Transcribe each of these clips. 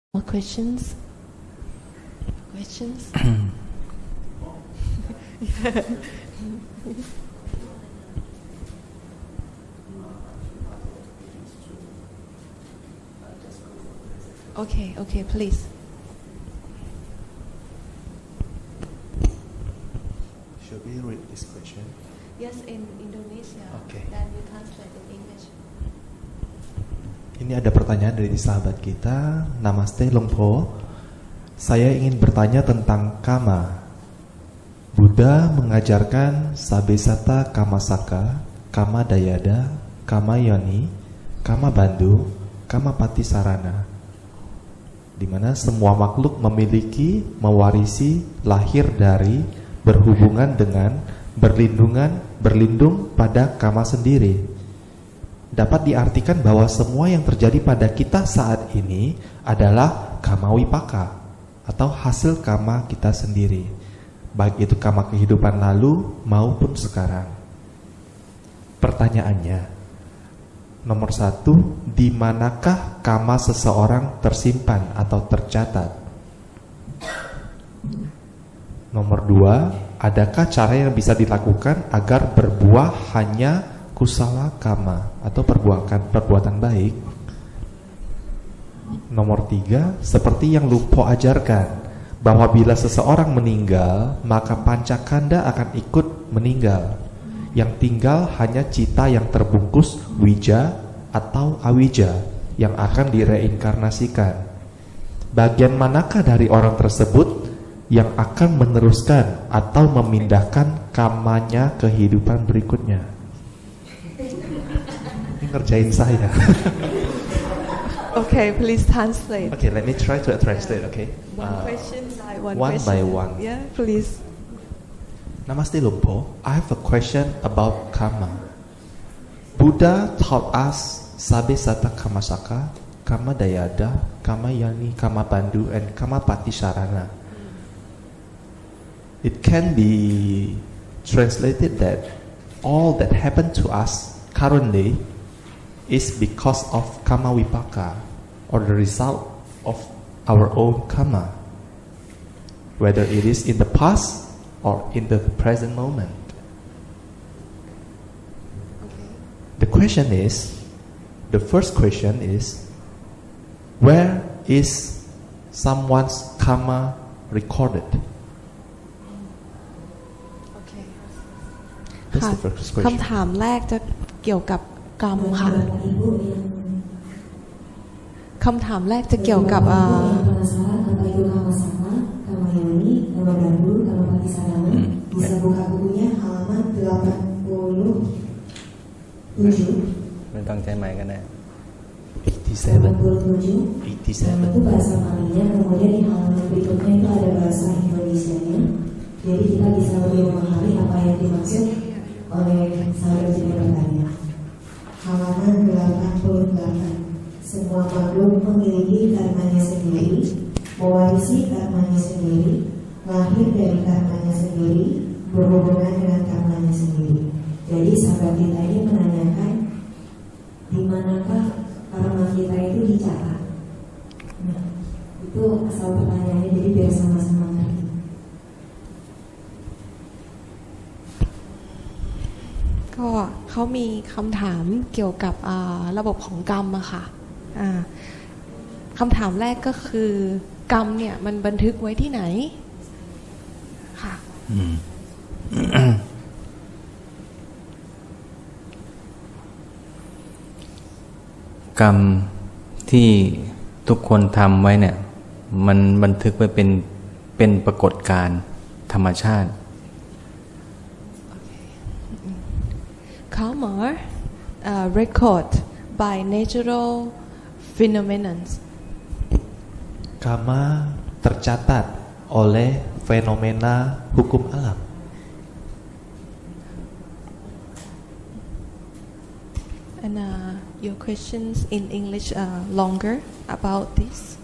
More questions? Questions? Yeah. Okay, please. Should we read this question? Yes, in Indonesia. Okay. Then you translate in English. Ini ada pertanyaan dari sahabat kita, Namaste Longpo. Saya ingin bertanya tentang kama. Buddha mengajarkan Sabesata Kamasaka, Kama Dayada, Kama Yoni, Kama Bandhu, Kama Patisarana, di mana semua makhluk memiliki, mewarisi, lahir dari, berhubungan dengan, berlindung pada kama sendiri. Dapat diartikan bahwa semua yang terjadi pada kita saat ini adalah kama wipaka atau hasil kama kita sendiri, baik itu kama kehidupan lalu maupun sekarang. Pertanyaannya, nomor 1, di manakah kama seseorang tersimpan atau tercatat? Nomor 2, adakah cara yang bisa dilakukan agar berbuah hanya kusala kama atau perbuatan baik? Nomor 3, seperti yang Lupo ajarkan, bahwa bila seseorang meninggal, maka pancakanda akan ikut meninggal. Yang tinggal hanya cita yang terbungkus wija atau awija yang akan direinkarnasikan. Bagian manakah dari orang tersebut yang akan meneruskan atau memindahkan kamanya ke kehidupan berikutnya? Ini ngerjain saya. Okay, please translate. Okay, let me try to translate, okay? One question by one question. by one. Yeah, please. Namaste Lumpo, I have a question about karma. Buddha taught us Sabesata Kamasaka, Kama Dayada, Kama Yani, Kama Bandhu, and Kama Patisarana. It can be translated that all that happened to us currently is because of Kama Wipaka, or the result of our own karma, whether it is in the past or in the present moment. Okay. The first question is, where is someone's karma recorded? Okay. That's ค่ะ the first question. คำถามแรกจะเกี่ยวกับกรรมค่ะคำถามแรกจะเกี่ยวกับ penasaran apa itu kama sama, kama yani, kama bandhu, kama patisarana. Bisa buka bukunya halaman 87. ไม่ต้องใช้ไม้ก็ได้ 87. 87. Itu bahasa Palinya, kemudian di halaman berikutnya itu ada bahasa Indonesianya. Jadi kita bisa lebih memahami apa yang dimaksud oleh sahabat yang bertanya. Halaman 88. Semua makhluk memiliki karmanya sendiri, mewarisi karmanya sendiri, lahir dari karmanya sendiri, berhubungan dengan karmanya sendiri. Jadi sahabat kita ini menanyakan, di manakah karma kita itu dicatat? Nah, itu asal pertanyaannya, jadi biar sama-sama ngerti. ก็เขามีคำถามเกี่ยวกับระบบของกรรมอะค่ะคำถามแรกก็คือกรรมเนี่ยมันบันทึกไว้ที่ไหนค่ะ กรรมที่ทุกคนทำไว้เนี่ยมันบันทึกไว้เป็นปรากฏการณ์ธรรมชาติ Karma record by natural phenomena. Kama tercatat oleh fenomena hukum alam. And your questions in English are longer about this.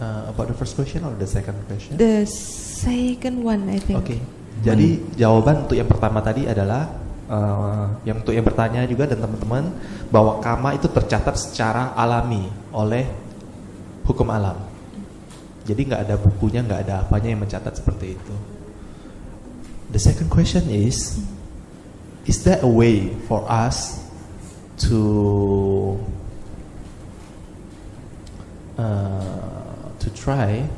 About the first question or the second question? The second one, I think. Oke. Jadi jawaban untuk yang pertama tadi adalah yang untuk yang bertanya juga dan teman-teman, bahwa kama itu tercatat secara alami oleh hukum alam. Jadi nggak ada bukunya, nggak ada apanya yang mencatat seperti itu. The second question is there a way for us to try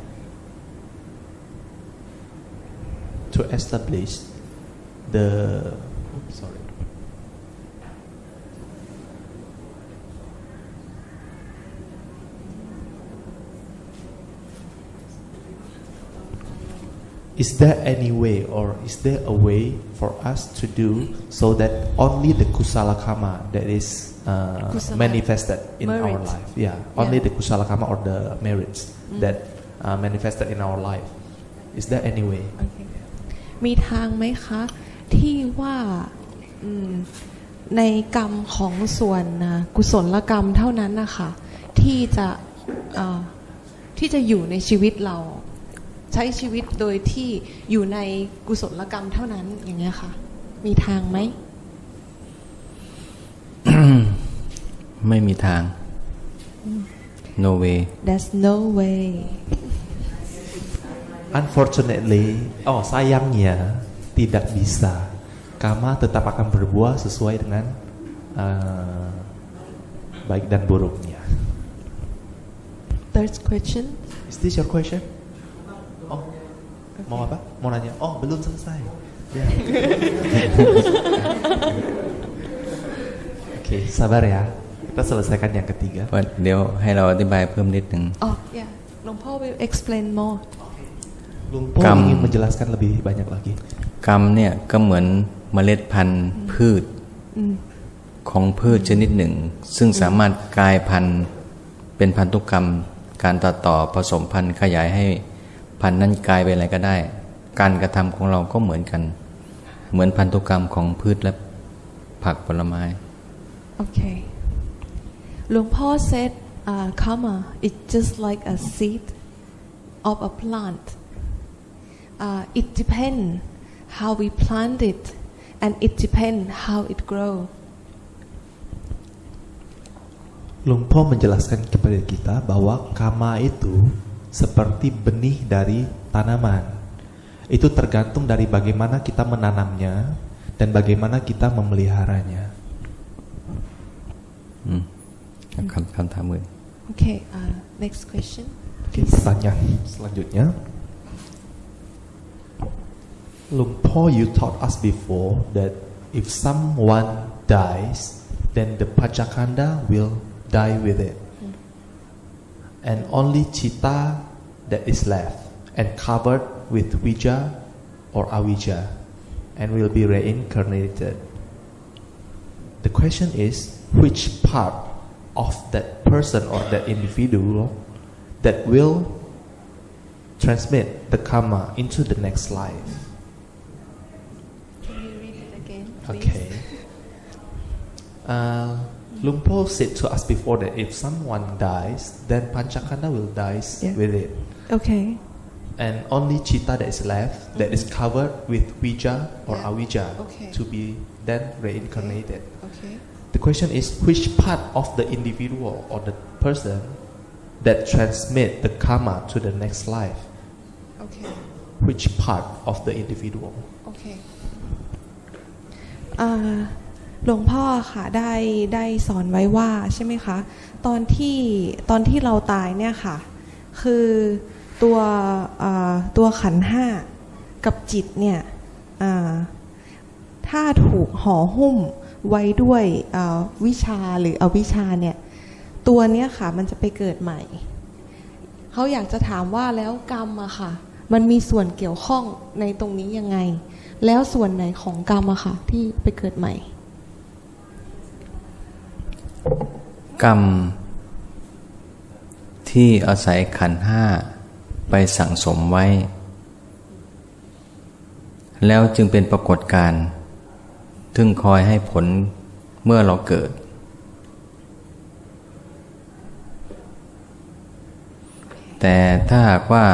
to establish the Is there any way, or is there a way for us to do so that only the kusala karma that is Kusala. manifested in our Merit. life, only the kusala karma or the merits that manifested in our life. Is there any way? มีทางไหมคะ ที่ว่าในกรรมของส่วนกุศลกรรมเท่านั้นนะคะที่จะอยู่ในชีวิตเรา ใช้ชีวิตโดยที่อยู่ในกุศลกรรมเท่านั้นอย่างเงี้ยค่ะ มีทางไหม ไม่มีทาง no way There's no way Unfortunately, sayangnya tidak bisa. Karma tetap akan berbuah sesuai dengan baik dan buruknya. Third question Is this your question? Mau apa? Mau nanya? Belum selesai. Oke, sabar ya. Kita selesaikan yang ketiga. เดี๋ยวให้เราอธิบายเพิ่มนิดหนึ่ง yeah หลวงพ่อ will explain more Lumpo ingin menjelaskan lebih banyak lagi. กรรมเนี่ยก็เหมือนเมล็ดพันธุ์พืชของพืชชนิดหนึ่ง ซึ่งสามารถกลายพันธุ์เป็นพันธุกรรม การตัดต่อผสมพันธุ์ขยายให้พันธุ์นั้นกลายเป็นอะไรก็ได้ การกระทำของเราก็เหมือนกัน เหมือนพันธุกรรมของพืชและผักผลไม้ Okay หลวงพ่อ said karma is just like a seed of a plant it depends how we plant it and it depends how it grow Lumpo menjelaskan kepada kita bahwa karma itu seperti benih dari tanaman. Itu tergantung dari bagaimana kita menanamnya dan bagaimana kita memeliharanya. คำถามอื่น Okay next question Oke, pertanyaan selanjutnya. Lumpo, you taught us before that if someone dies, then the Panchakanda will die with it. And only Chitta that is left and covered with Vija or Avijja and will be reincarnated. The question is, which part of that person or that individual that will transmit the karma into the next life? Can you read it again please? Okay. Lumpo said to us before that if someone dies, then Panchakanda will die with it. Okay And only Chitta that is left, that is covered with Vija or Avijja, Okay. to be then reincarnated. Okay The question is, which part of the individual or the person that transmit the karma to the next life? Okay Which part of the individual? Okay หลวงพ่อค่ะได้สอนไว้ว่าใช่ไหมคะตอนที่เราตายเนี่ยค่ะคือตัวขันธ์ห้ากับจิตเนี่ยถ้าถูกห่อหุ้มไว้ด้วยวิชาหรืออวิชชาเนี่ยตัวเนี้ยค่ะมันจะไปเกิดใหม่เขาอยากจะถามว่าแล้วกรรมอะค่ะมันมีส่วนเกี่ยวข้องในตรงนี้ยังไงแล้วส่วนไหนของกรรมอะค่ะที่ไปเกิดใหม่ กรรมที่อาศัยขันธ์ห้าไปสั่งสมไว้ แล้วจึงเป็นปรากฏการณ์ซึ่งคอยให้ผลเมื่อเราเกิด แต่ถ้าหากว่า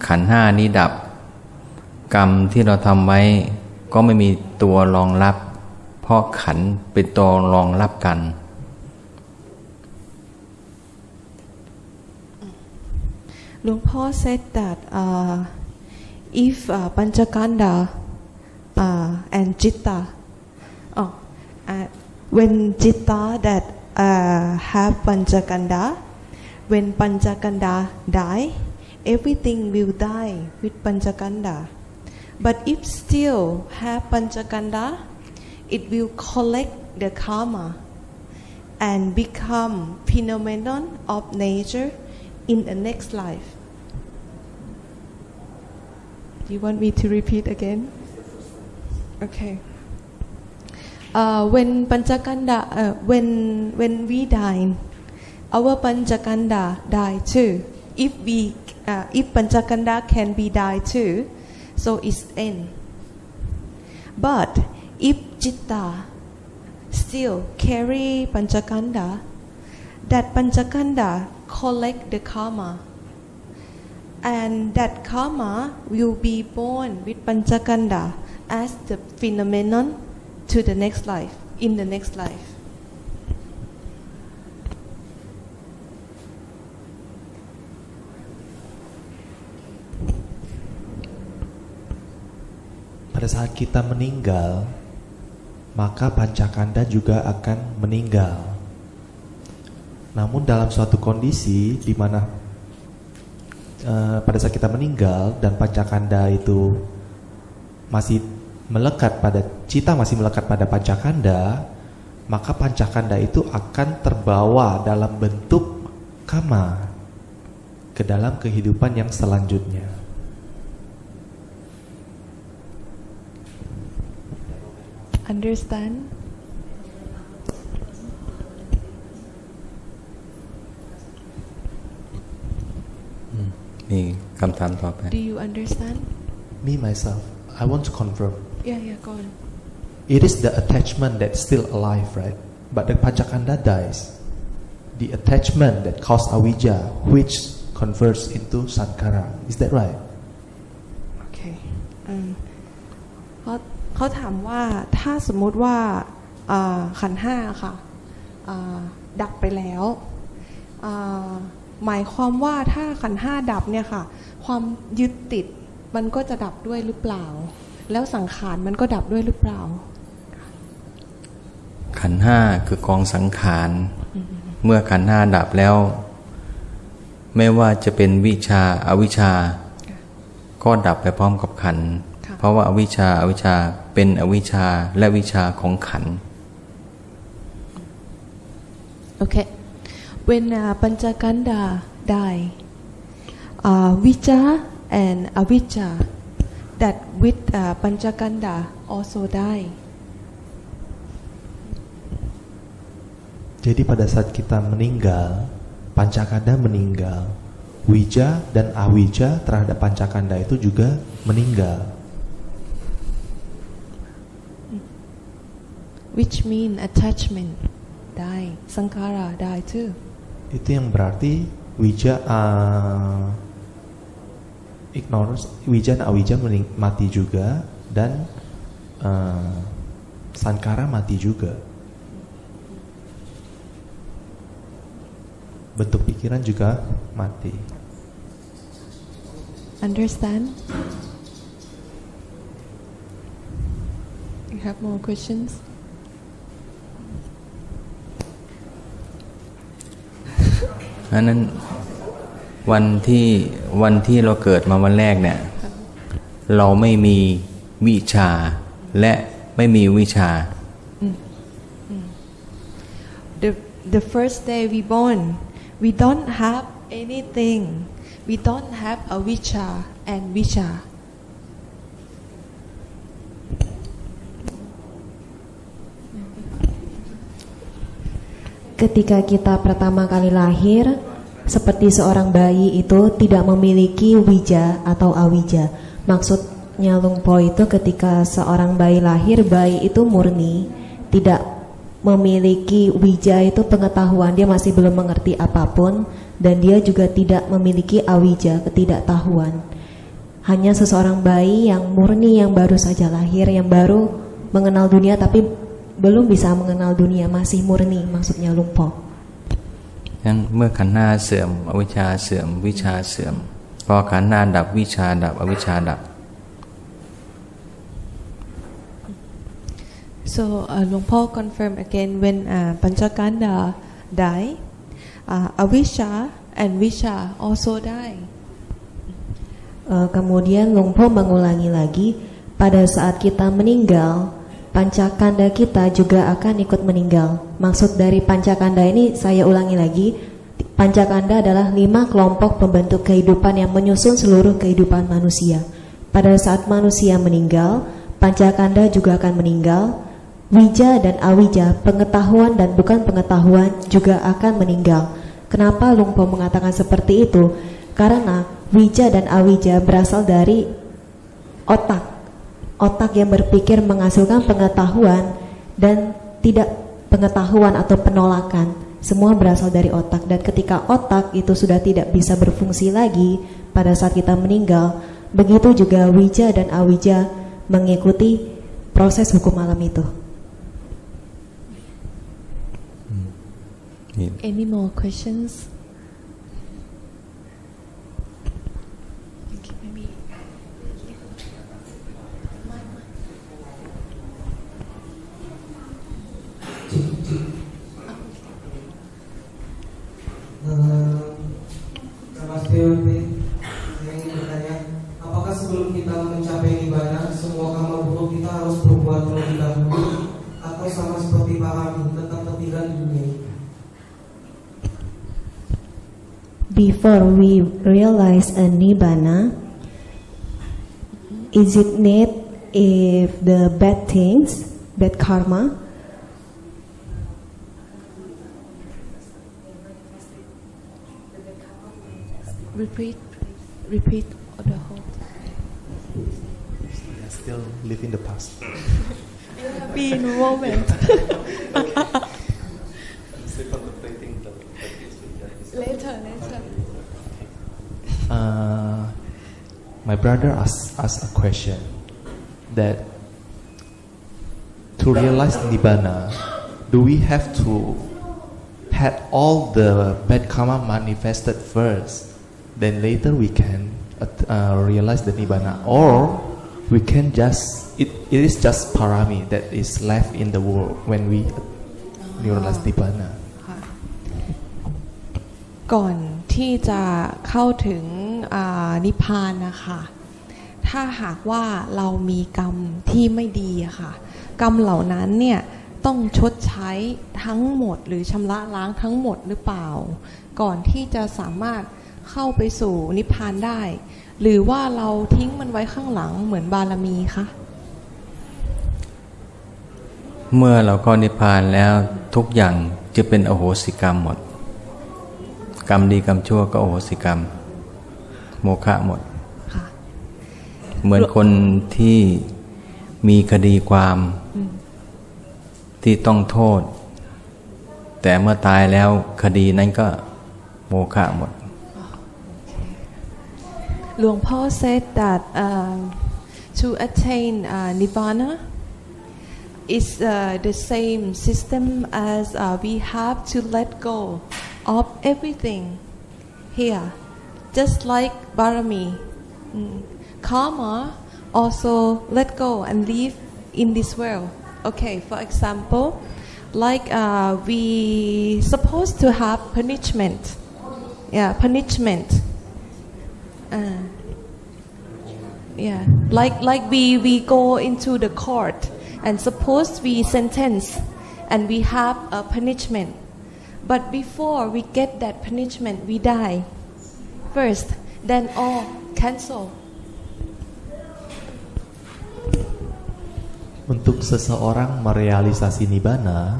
ขันธ์ห้านี้ดับกรรมที่เราทำไว้ก็ไม่มีตัวรองรับเพราะขันธ์เป็นตัวรองรับกัน Luang Po said that if Panchakanda and Citta, when Citta that have Panchakanda, when Panchakanda die, everything will die with Panchakanda. But if still have Panchakanda, it will collect the karma and become phenomenon of nature in the next life. Do you want me to repeat again? Okay. When Panchakanda, when we die, our Panchakanda die too. If Panchakanda can be die too, so it's end. But if Citta still carry Panchakanda, that Panchakanda collect the karma, and that karma will be born with Panchakanda as the phenomenon to the next life, in the next life. Pada saat kita meninggal, maka Pancakanda juga akan meninggal. Namun dalam suatu kondisi di mana pada saat kita meninggal dan Pancakanda itu masih melekat pada cita, masih melekat pada Pancakanda, maka Pancakanda itu akan terbawa dalam bentuk kama ke dalam kehidupan yang selanjutnya. Understand?มีคำถามต่อไป Do you understand? Me myself, I want to confirm. Yeah, go on. It is the attachment that's still alive, right? But the Panchakanda dies. The attachment that caused avijja, which converts into sankhara. Is that right? Okay. เขาถามว่าถ้าสมมุติว่าขันธ์ห้าค่ะดับไปแล้วหมายความว่าถ้าขันธ์ห้าดับเนี่ยค่ะความยึดติดมันก็จะดับด้วยหรือเปล่าแล้วสังขารมันก็ดับด้วยหรือเปล่าขันธ์ห้าคือกองสังขารเมื่อขันธ์ห้าดับแล้วไม่ว่าจะเป็นวิชาอวิชชาก็ดับไปพร้อมกับขันธ์เพราะว่าอวิชชาเป็นอวิชชาและวิชาของขันธ์ Okay. When Panchakanda die, Vijja and Avijja that with Panchakanda also die. Jadi pada saat kita meninggal, Pancakanda meninggal, Wija dan Awija terhadap Pancakanda itu juga meninggal. Which mean attachment die, sankhara die too. Itu yang berarti Wija ignorance, Wija dan Awija mati juga dan sankhara mati juga. Bentuk pikiran juga mati. Understand? You have more questions?อันนั้นวันที่เราเกิดมาวันแรกเนี่ยเราไม่มีวิชาและไม่มีวิชา The first day we born, we don't have anything. We don't have a vicha and vicha. Ketika kita pertama kali lahir, seperti seorang bayi itu tidak memiliki wija atau awija. Maksudnya Luang Po itu ketika seorang bayi lahir, bayi itu murni, tidak memiliki wija itu pengetahuan, dia masih belum mengerti apapun, dan dia juga tidak memiliki awija, ketidaktahuan. Hanya seseorang bayi yang murni, yang baru saja lahir, yang baru mengenal dunia tapi belum bisa mengenal dunia, masih murni, maksudnya Luang Po. งั้นเมื่อขันธ์ห้าเสื่อมอวิชชาเสื่อมวิชาเสื่อมพอขันธ์ห้าดับวิชาดับอวิชชาดับ So Luang Po confirm again when Panchakanda die, Avisha and Visha also die. Kemudian Luang Po mengulangi lagi, pada saat kita meninggal, pancakanda kita juga akan ikut meninggal. Maksud dari pancakanda ini saya ulangi lagi, pancakanda adalah 5 kelompok pembentuk kehidupan yang menyusun seluruh kehidupan manusia. Pada saat manusia meninggal, pancakanda juga akan meninggal. Wija dan awija, pengetahuan dan bukan pengetahuan juga akan meninggal. Kenapa Luang Po mengatakan seperti itu? Karena wija dan awija berasal dari otak. Otak yang berpikir menghasilkan pengetahuan dan tidak pengetahuan atau penolakan. Semua berasal dari otak, dan ketika otak itu sudah tidak bisa berfungsi lagi pada saat kita meninggal, begitu juga wija dan awija mengikuti proses hukum alam itu. Any more questions? Okay, maybe. Namaste Bante, saya ingin bertanya, apakah sebelum kita mencapai nibbana, semua karma buruk kita harus berbuat terlebih dahulu, atau sama seperti parami tetap tertinggal di dunia ini? Before we realize a nibbana, is it need if the bad things, bad karma, Repeat the whole. Still live in the past. Be in the moment. Later. My brother asked a question that to realize nibbana, do we have to had all the bad karma manifested first, then later we can realize the nibbana, or we can just it is just parami that is left in the world when we realize nibbana. ก่อนที่จะเข้าถึงนิพพานนะคะถ้าหากว่าเรามีกรรมที่ไม่ดีอะค่ะกรรมเหล่านั้นเนี่ยต้องชดใช้ทั้งหมดหรือชำระล้างทั้งหมดหรือเปล่าก่อนที่จะสามารถเข้าไปสู่นิพพานได้หรือว่าเราทิ้งมันไว้ข้างหลังเหมือนบารมีคะเมื่อเราก็นิพพานแล้วทุกอย่างจะเป็นอโหสิกรรมหมดกรรมดีกรรมชั่วก็อโหสิกรรมโมฆะหมดเหมือนคนที่มีคดีความที่ต้องโทษแต่เมื่อตายแล้วคดีนั้นก็โมฆะหมด Luang Po said that to attain nibbana is the same system as we have to let go of everything here, just like barami. Karma also let go and live in this world. Okay, for example, like we supposed to have punishment. Yeah, punishment. Yeah, like we go into the court and suppose we sentence and we have a punishment. But before we get that punishment, we die first, then all cancel. Untuk seseorang merealisasi nibbana,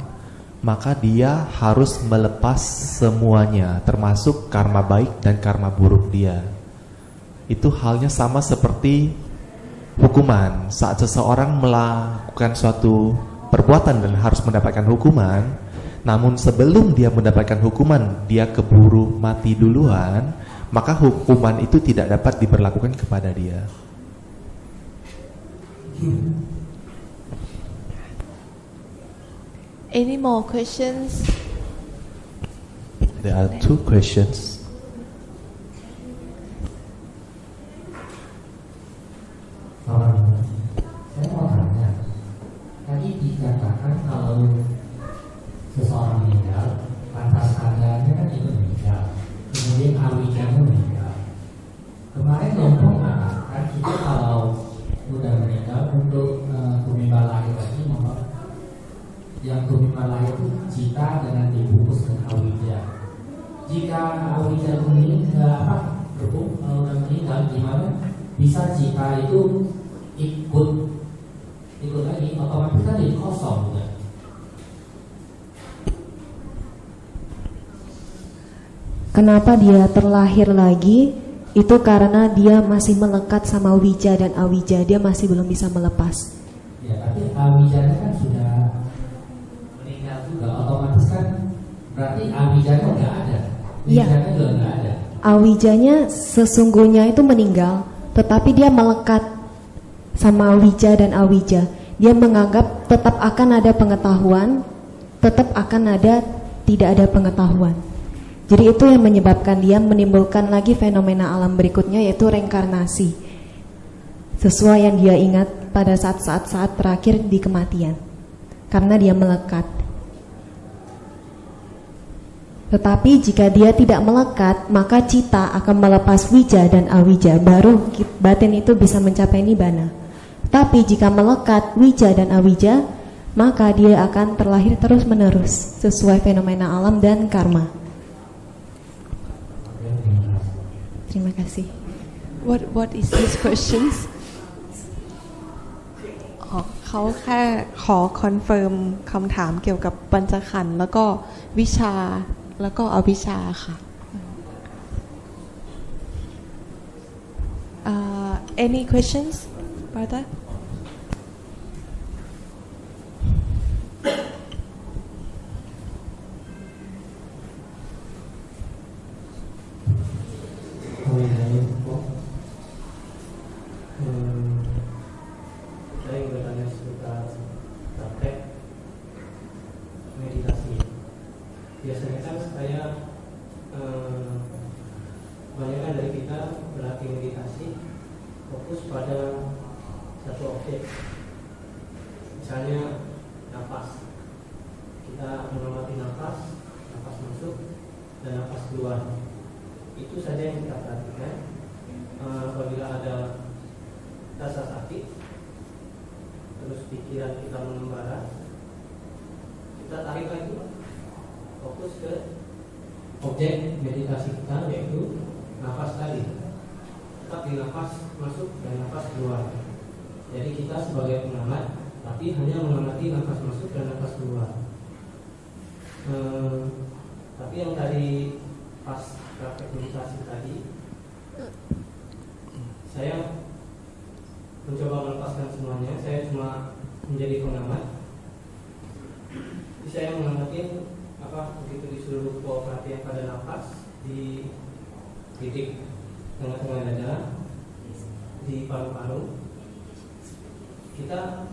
maka dia harus melepas semuanya, termasuk karma baik dan karma buruk dia. Itu halnya sama seperti hukuman. Saat seseorang melakukan suatu perbuatan dan harus mendapatkan hukuman, namun sebelum dia mendapatkan hukuman, dia keburu mati duluan, maka hukuman itu tidak dapat diberlakukan kepada dia. Any more questions? There are two questions. Saya mau tanya, tadi dikatakan kalau seseorang meninggal, pantas kandanya kan ikut meninggal, kemudian awijanya meninggal. Kemarin Lompong mengatakan kita kalau udah meninggal untuk tumimba lahir lagi, yang tumimba lahir itu cita dengan dibungkus dengan awija. Jika awija itu meninggal, kalau udah meninggal, gimana bisa cita itu ikut lagi, otomatis kan jadi kosong juga. Kenapa dia terlahir lagi? Itu karena dia masih melekat sama wija dan awija, dia masih belum bisa melepas. Ya, tapi awijanya kan sudah meninggal juga, otomatis kan berarti awijanya nggak ada, wijanya juga nggak ada. Awijanya sesungguhnya itu meninggal, tetapi dia melekat sama wija dan awija. Dia menganggap tetap akan ada pengetahuan, tetap akan ada tidak ada pengetahuan. Jadi itu yang menyebabkan dia menimbulkan lagi fenomena alam berikutnya, yaitu reinkarnasi, sesuai yang dia ingat pada saat-saat terakhir di kematian, karena dia melekat. Tetapi jika dia tidak melekat, maka cita akan melepas wija dan awija, baru batin itu bisa mencapai nibbana. Tapi jika melekat wija dan awija, maka dia akan terlahir terus-menerus sesuai fenomena alam dan karma. Terima kasih. What is his questions? เขาแค่ขอคอนเฟิร์มคำถามเกี่ยวกับปัญจขันธ์แล้วก็วิชาแล้วก็อวิชชาค่ะ Any questions, brother? Saya ingin bertanya seputar praktek meditasi. Biasanya kan saya kebanyakan dari kita berlatih meditasi fokus pada satu objek, misalnya nafas. Kita mengamati nafas masuk dan nafas keluar. Itu saja yang kita perhatikan. Apabila ada rasa sakit, terus pikiran kita mengembara, kita tarik lagi, fokus ke objek meditasi kita, yaitu nafas tadi. Tetap di nafas masuk dan nafas keluar. Jadi kita sebagai pengamat, tapi hanya mengamati nafas masuk dan nafas keluar. Tapi yang tadi pas praktek meditasi tadi, saya mencoba melepaskan semuanya. Saya cuma menjadi pengamat. Jadi saya mengamati begitu disuruh bawa perhatian pada nafas di titik tengah-tengah dada, di paru-paru. Kita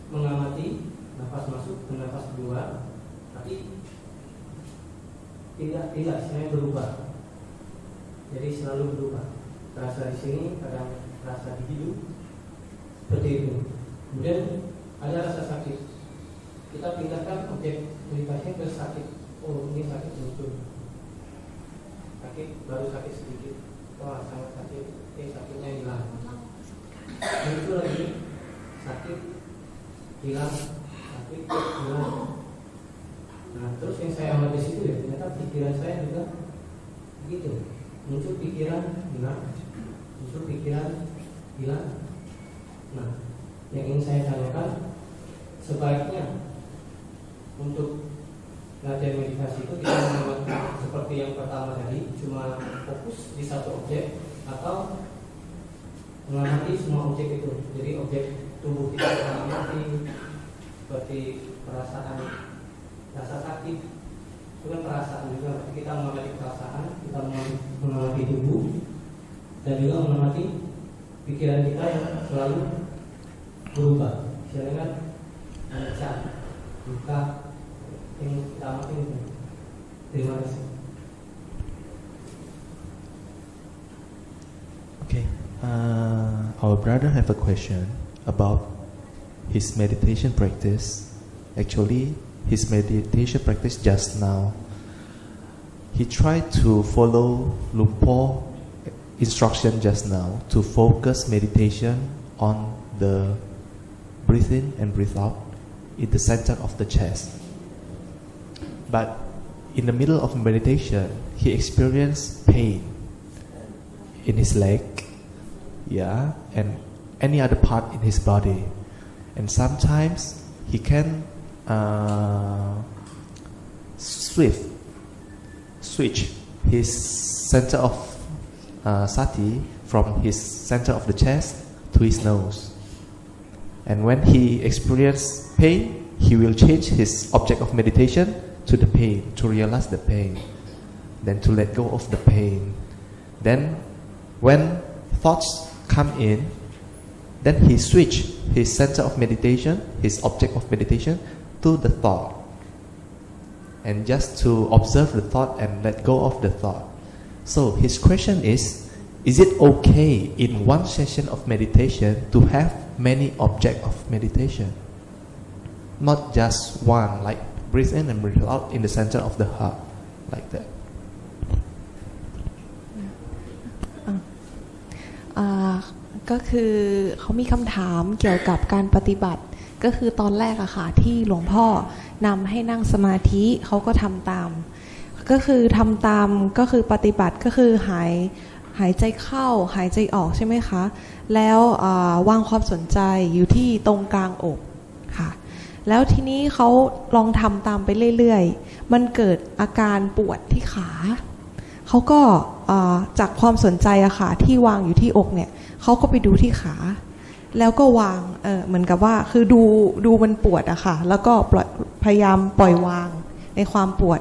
mengamati nafas masuk dan nafas keluar, tapi tidak saya berubah. Jadi selalu berubah. Terasa di sini, kadang terasa di hidung, seperti itu. Kemudian ada rasa sakit. Kita pindahkan objek meditasinya ke sakit. Oh, ini sakit muncul. Sakit, baru sakit sedikit. Wah, sangat sakit. Sakitnya hilang. Muncul lagi, sakit, hilang, sakit, hilang. Nah, terus yang saya amati di situ ya, ternyata pikiran saya juga begitu. Muncul pikiran, hilang. Muncul pikiran, hilang. Nah, yang ingin saya tanyakan, sebaiknya untuk latihan meditasi itu kita mengamati seperti yang pertama tadi, cuma fokus di satu objek, atau mengamati semua objek itu. Jadi objek tubuh kita mengamati, seperti perasaan, rasa sakit, itu kan perasaan juga. Berarti kita mengamati perasaan, kita mengamati tubuh, dan juga mengamati pikiran kita yang selalu berubah. Misalnya kan anicca, dukkha, yang kita amati itu. Terima kasih. Okay, our brother have a question about his meditation practice. Actually, his meditation practice just now, he tried to follow Luang Por instruction just now to focus meditation on the breathe in and breathe out in the center of the chest. But in the middle of meditation, he experienced pain in his leg, yeah, and any other part in his body. And sometimes he can switch his center of sati from his center of the chest to his nose. And when he experiences pain, he will change his object of meditation to the pain, to realize the pain, then to let go of the pain. Then when thoughts come in, then he switch his center of meditation, his object of meditation, to the thought, and just to observe the thought and let go of the thought. So his question is it okay in one session of meditation to have many objects of meditation? Not just one, like breathe in and breathe out in the center of the heart, like that. ก็คือเขามีคำถามเกี่ยวกับการปฏิบัติก็คือตอนแรกอะค่ะที่หลวงพ่อนำให้นั่งสมาธิเขาก็ทำตามก็คือทำตามก็คือปฏิบัติก็คือหายใจเข้าหายใจออกใช่ไหมคะแล้ววางความสนใจอยู่ที่ตรงกลางอกค่ะแล้วทีนี้เขาลองทำตามไปเรื่อยๆมันเกิดอาการปวดที่ขาเขาก็จากความสนใจอะค่ะที่วางอยู่ที่อกเนี่ยเขาก็ไปดูที่ขาแล้วก็วางเหมือนกับว่าคือดูมันปวดอะค่ะแล้วก็พยายามปล่อยวางในความปวด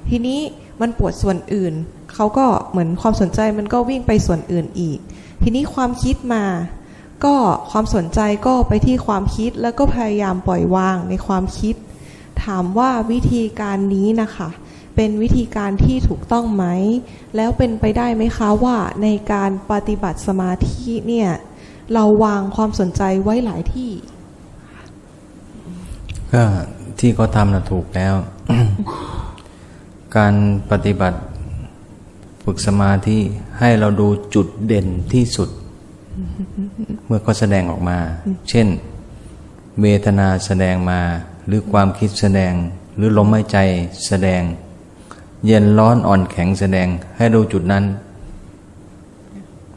ทีนี้มันปวดส่วนอื่นเขาก็เหมือนความสนใจมันก็วิ่งไปส่วนอื่นอีกทีนี้ความคิดมาก็ความสนใจก็ไปที่ความคิดแล้วก็พยายามปล่อยวางในความคิดถามว่าวิธีการนี้นะคะเป็นวิธีการที่ถูกต้องไหมแล้วเป็นไปได้ไหมคะว่าในการปฏิบัติสมาธิเนี่ยเราวางความสนใจไว้หลายที่ก็ที่เขาทำน่ะถูกแล้ว การปฏิบัติฝึกสมาธิให้เราดูจุดเด่นที่สุด เมื่อเขาแสดงออกมาเช่นเวทนาแสดงมาหรือความคิดแสดงหรือลมหายใจแสดงเย็นร้อนอ่อนแข็งแสดงให้ดูจุดนั้น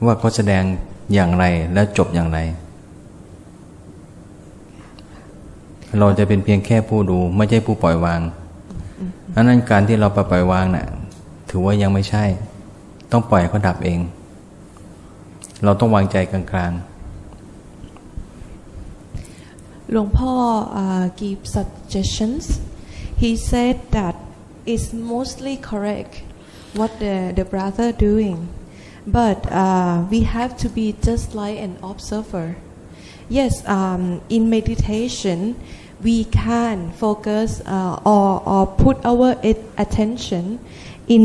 ว่าเขาแสดงอย่างไรและจบอย่างไรเราจะเป็นเพียงแค่ผู้ดูไม่ใช่ผู้ปล่อยวางอันนั้นการที่เราปล่อยวางน่ะถือว่ายังไม่ใช่ต้องปล่อยเขาดับเองเราต้องวางใจกลางๆหลวงพ่อgive suggestions he said that it's mostly correct what the brother doing but we have to be just like an observer yes in meditation we can focus or put our attention in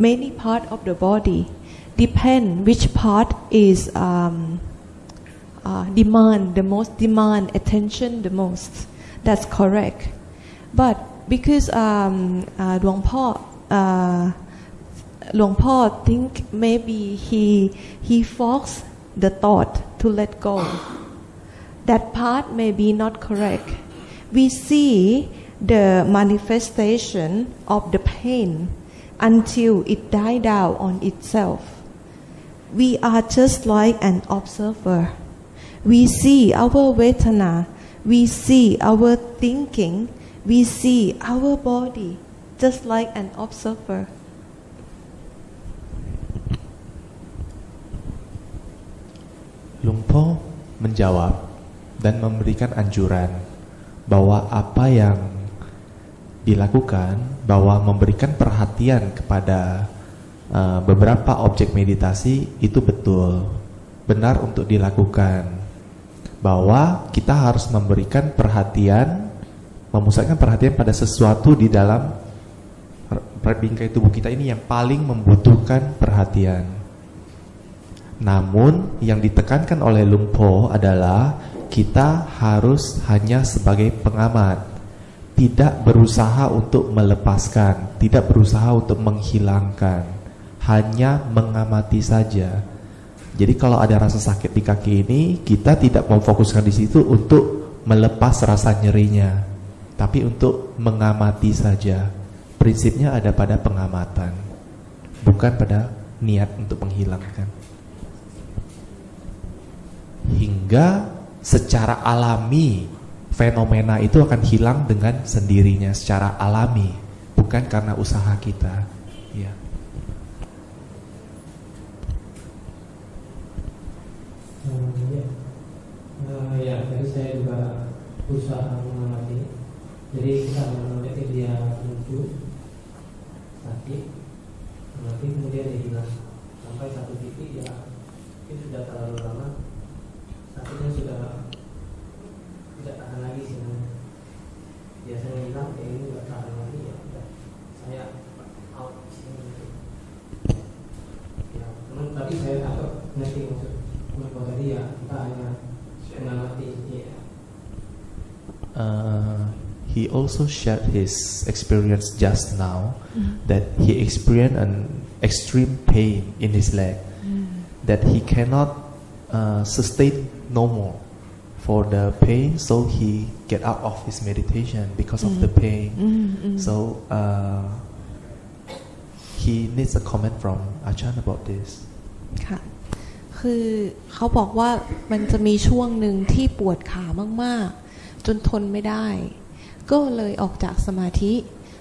many part of the body depend which part is demand attention the most that's correct but because หลวงพ่อthink maybe he forced the thought to let go that part may be not correct we see the manifestation of the pain until it die down on itself we are just like an observer we see our vedana we see our thinking we see our body just like an observer Luang Por menjawab dan memberikan anjuran bahwa apa yang dilakukan, bahwa memberikan perhatian kepada beberapa objek meditasi itu betul, benar untuk dilakukan. Bahwa kita harus memberikan perhatian, memusatkan perhatian pada sesuatu di dalam bingkai tubuh kita ini yang paling membutuhkan perhatian. Namun yang ditekankan oleh Luang Por adalah kita harus hanya sebagai pengamat, tidak berusaha untuk melepaskan, tidak berusaha untuk menghilangkan, hanya mengamati saja. Jadi kalau ada rasa sakit di kaki ini, kita tidak memfokuskan di situ untuk melepas rasa nyerinya, tapi untuk mengamati saja. Prinsipnya ada pada pengamatan, bukan pada niat untuk menghilangkan. Hingga secara alami fenomena itu akan hilang dengan sendirinya secara alami, bukan karena usaha kita. Ya. Ya, tadi saya juga berusaha mengamati. Jadi kita mengamati dia muncul sakit, nanti kemudian dia hilang sampai satu titik ya itu sudah terlalu lama, sakitnya sudah tidak tahan lagi sih. Biasanya hilang, kayak ini nggak tahan lagi ya udah saya out sini. Ya, tapi saya takut nanti maksud kalau tadi ya kita hanya mengamati. Ya. He also shared his experience just now, that he experienced an extreme pain in his leg, that he cannot sustain no more for the pain, so he get out of his meditation because of the pain. So he needs a comment from Achan about this. ค่ะคือเขาบอกว่ามันจะมีช่วงหนึ่งที่ปวดขามากๆจนทนไม่ได้ก็เลยออกจากสมาธิ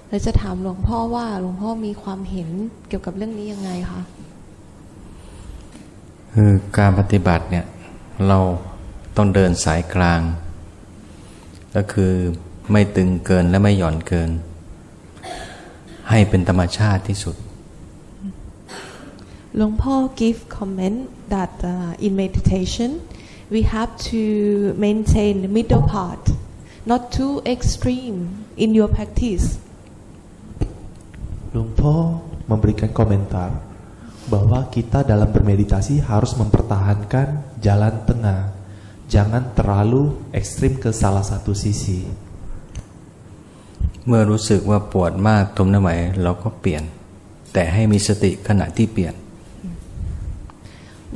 เลยจะถามหลวงพ่อว่าหลวงพ่อมีความเห็นเกี่ยวกับเรื่องนี้ยังไงคะคือการปฏิบัติเนี่ยเราต้องเดินสายกลางก็คือไม่ตึงเกินและไม่หย่อนเกินให้เป็นธรรมชาติที่สุดหลวงพ่อ give comment that in meditation we have to maintain the middle part, not too extreme in your practice. Luang Por memberikan komentar bahwa kita dalam bermeditasi harus mempertahankan jalan tengah, jangan terlalu ekstrim ke salah satu sisi. เมื่อรู้สึกว่าปวดมากทนไม่ไหวเราก็เปลี่ยนแต่ให้มีสติขณะที่เปลี่ยน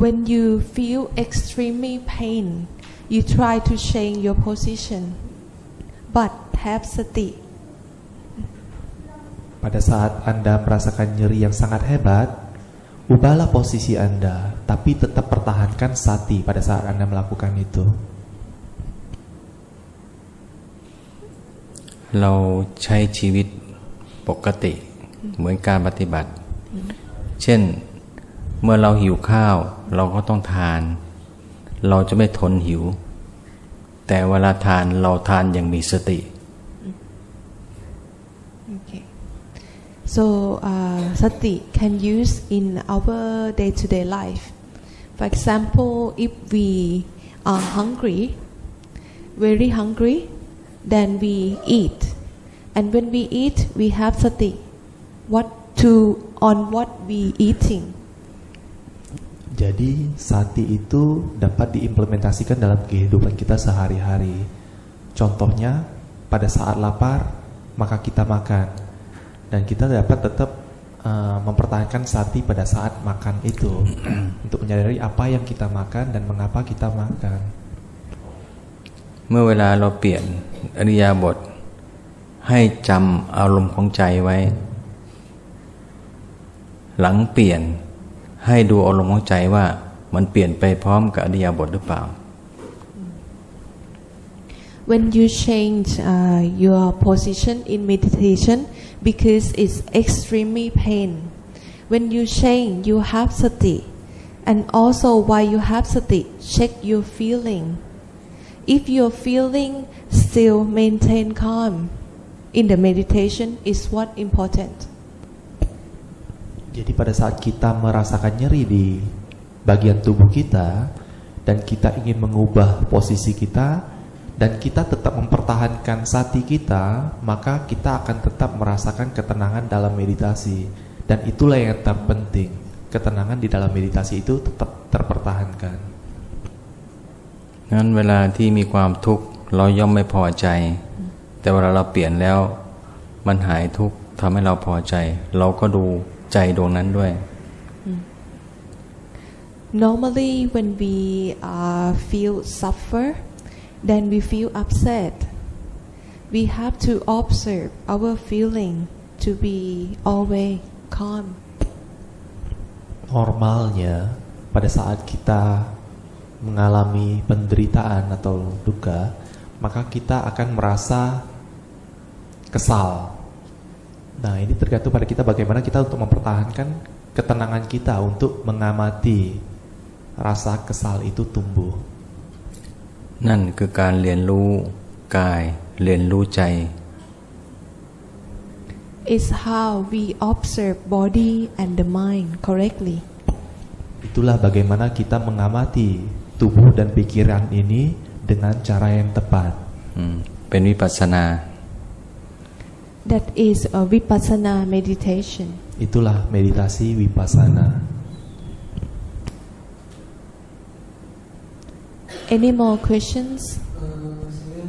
When you feel extremely pain, you try to change your position, but have sati. Pada saat Anda merasakan nyeri yang sangat hebat, ubahlah posisi Anda, tapi tetap pertahankan sati pada saat Anda melakukan itu. เราใช้ชีวิตปกติเหมือนการปฏิบัติ เช่นเมื่อเราหิวข้าวเราก็ต้องทานเราจะไม่ทนหิวแต่เวลาทานเราทานอย่างมีสติ Okay. So sati can use in our day-to-day life. For example, if we are hungry, very hungry, then we eat, and when we eat, we have sati. On what we eating. Jadi sati itu dapat diimplementasikan dalam kehidupan kita sehari-hari. Contohnya pada saat lapar maka kita makan, dan kita dapat tetap mempertahankan sati pada saat makan itu untuk menyadari apa yang kita makan dan mengapa kita makan. เมื่อเวลาเราเปลี่ยนอิริยาบถให้จำอารมณ์ของใจไว้หลังเปลี่ยนให้ดูอารมณ์ของใจว่ามันเปลี่ยนไปพร้อมกับอิริยาบถหรือเปล่า When you change your position in meditation because it's extremely pain, when you change, you have sati, and also while you have sati, check your feeling. If your feeling still maintain calm in the meditation is what important. Jadi pada saat kita merasakan nyeri di bagian tubuh kita dan kita ingin mengubah posisi kita, dan kita tetap mempertahankan sati kita, maka kita akan tetap merasakan ketenangan dalam meditasi. Dan itulah yang terpenting, ketenangan di dalam meditasi itu tetap terpertahankan. งั้นเวลาที่มีความทุกข์เราย่อมไม่พอใจแต่เวลาเราเปลี่ยนแล้วมันหายทุกข์ทำให้เราพอใจเราก็ดูใจดวงนั้นด้วย Normally when we feel suffer, then we feel upset. We have to observe our feeling to be always calm. Normalnya pada saat kita mengalami penderitaan atau duka, maka kita akan merasa kesal. Nah, ini tergantung pada kita bagaimana kita untuk mempertahankan ketenangan kita untuk mengamati rasa kesal itu tumbuh. นั่นคือการเรียนรู้กายเรียนรู้ใจ It's how we observe body and the mind correctly. Itulah bagaimana kita mengamati tubuh dan pikiran ini dengan cara yang tepat. เป็นวิปัสสนา That is a vipassana meditation. Itulah meditasi vipassana. Any more questions? Saya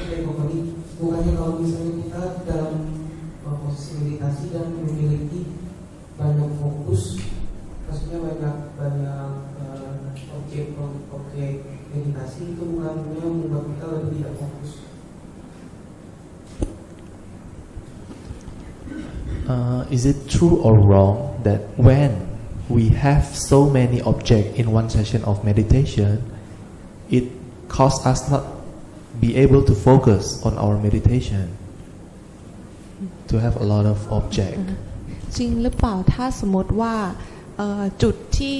dari Bapak, bukannya kalau misalnya kita dalam posisi meditasi dan memiliki banyak fokus, maksudnya banyak objek meditasi, itu bukannya membuat kita lebih tidak fokus? Is it true or wrong that when we have so many objects in one session of meditation, it causes us not be able to focus on our meditation, to have a lot of objects? จริงหรือเปล่าถ้าสมมติว่าจุดที่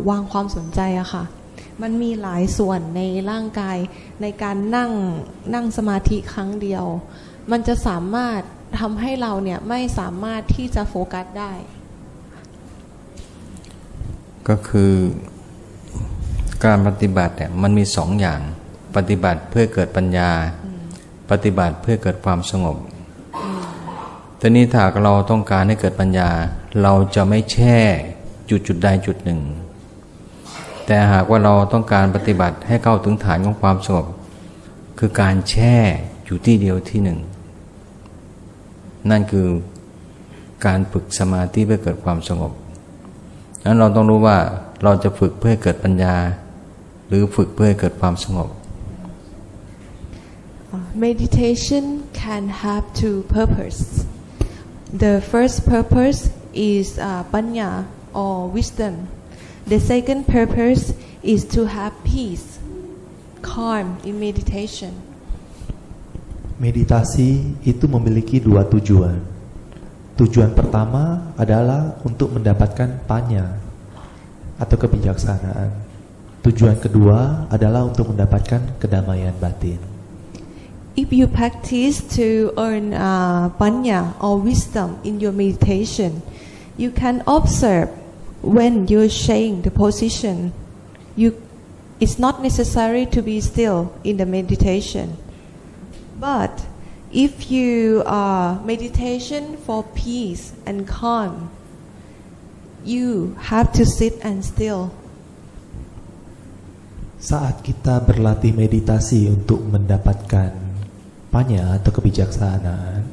วางความสนใจอะค่ะมันมีหลายส่วนในร่างกายในการนั่งสมาธิครั้งเดียวมันจะสามารถทำให้เราเนี่ยไม่สามารถที่จะโฟกัสได้ก็คือการปฏิบัติเนี่ยมันมีสองอย่างปฏิบัติเพื่อเกิดปัญญาปฏิบัติเพื่อเกิดความสงบทีนี้ถ้าเราต้องการให้เกิดปัญญาเราจะไม่แช่จุดใดจุดหนึ่งแต่หากว่าเราต้องการปฏิบัติให้เข้าถึงฐานของความสงบคือการแช่อยู่ที่เดียวที่หนึ่งนั่นคือการฝึกสมาธิเพื่อเกิดความสงบนั้นเราต้องรู้ว่าเราจะฝึกเพื่อเกิดปัญญาหรือฝึกเพื่อเกิดความสงบ Meditation can have two purposes. The first purpose is panya or wisdom. The second purpose is to have peace, calm in meditation. Meditasi itu memiliki dua tujuan. Tujuan pertama adalah untuk mendapatkan panya atau kebijaksanaan. Tujuan kedua adalah untuk mendapatkan kedamaian batin. If you practice to earn panya or wisdom in your meditation, you can observe when you're shaking the position. It's not necessary to be still in the meditation. But if you are meditation for peace and calm, you have to sit and still. Saat kita berlatih meditasi untuk mendapatkan panya atau kebijaksanaan,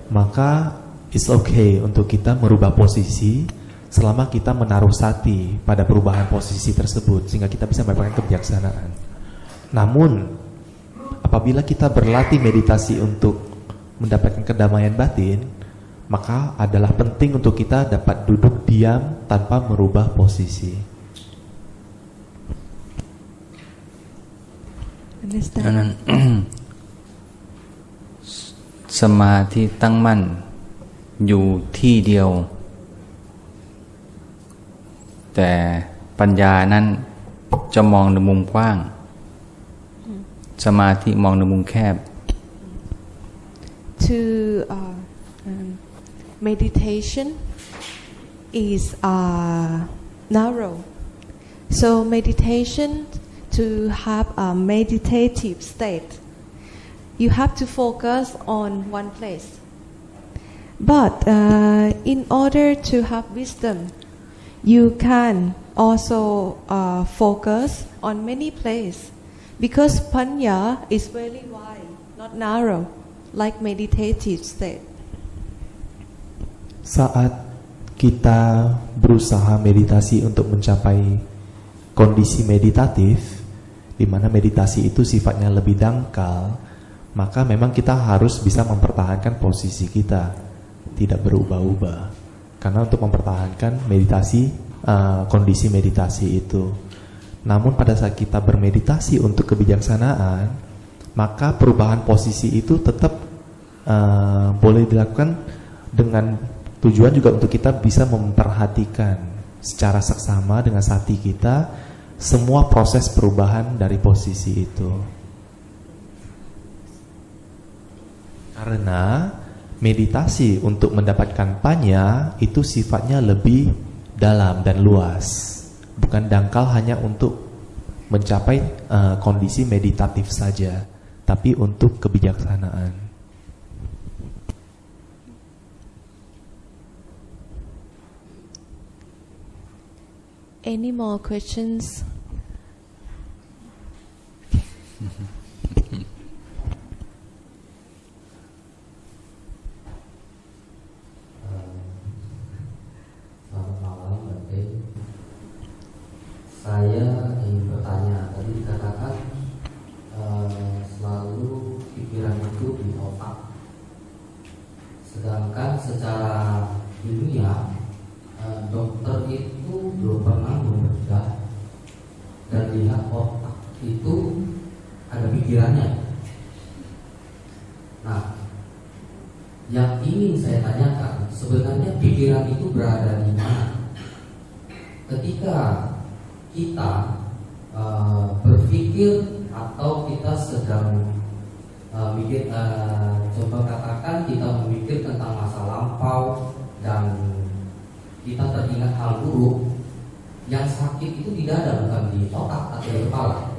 maka it's okay untuk kita merubah posisi selama kita menaruh sati pada perubahan posisi tersebut sehingga kita bisa mendapatkan kebijaksanaan. Namun apabila kita berlatih meditasi untuk mendapatkan kedamaian batin, maka adalah penting untuk kita dapat duduk diam tanpa merubah posisi. Understand? สมาธิตั้งมั่นอยู่ที่เดียวแต่ปัญญานั้นจะมองในมุมกว้างสมาธิมองในมุมแคบ To meditation is narrow, so meditation to to have a meditative state, you have to focus on one place. But in order to have wisdom, you can also focus on many places, because panya is very wide, not narrow, like meditative state. Saat kita berusaha meditasi untuk mencapai kondisi meditatif, di mana meditasi itu sifatnya lebih dangkal, maka memang kita harus bisa mempertahankan posisi kita, tidak berubah-ubah. Karena untuk mempertahankan meditasi, kondisi meditasi itu. Namun pada saat kita bermeditasi untuk kebijaksanaan, maka perubahan posisi itu tetap boleh dilakukan dengan tujuan juga untuk kita bisa memperhatikan secara seksama dengan sati kita semua proses perubahan dari posisi itu. Karena meditasi untuk mendapatkan panya itu sifatnya lebih dalam dan luas, bukan dangkal hanya untuk mencapai kondisi meditatif saja, tapi untuk kebijaksanaan. Any more questions? Selamat malam, Bante. Saya ingin bertanya, tadi dikatakan selalu pikiran itu di otak, sedangkan secara ilmiah dokter itu belum pernah membedah dan lihat otak itu ada pikirannya. Nah, yang ingin saya tanyakan, sebenarnya pikiran itu berada di mana? Ketika kita berpikir atau kita sedang mikir, coba katakan kita memikir tentang masa lampau dan kita teringat hal buruk, yang sakit itu tidak ada, bukan di otak atau di kepala.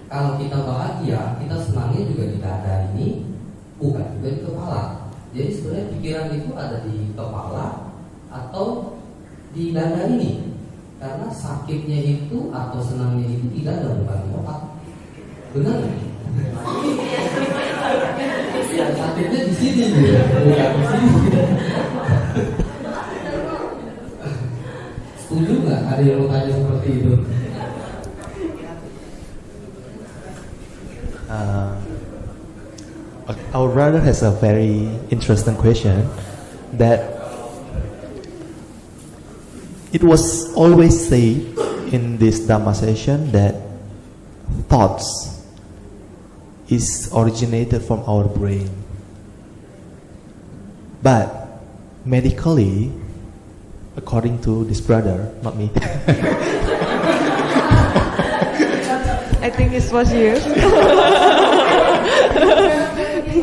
Kalau kita bahagia, kita senangnya juga di dada ini, bukan juga di kepala. Jadi sebenarnya pikiran itu ada di kepala atau di dada ini. Karena sakitnya itu atau senangnya itu tidak ada, bukan di otak. Benar? Sakitnya di sini, bukan di sini. Setuju nggak ada yang mau tanya seperti itu? Our brother has a very interesting question that it was always said in this Dhamma session that thoughts is originated from our brain, but medically, according to this brother, not me. I think it was you.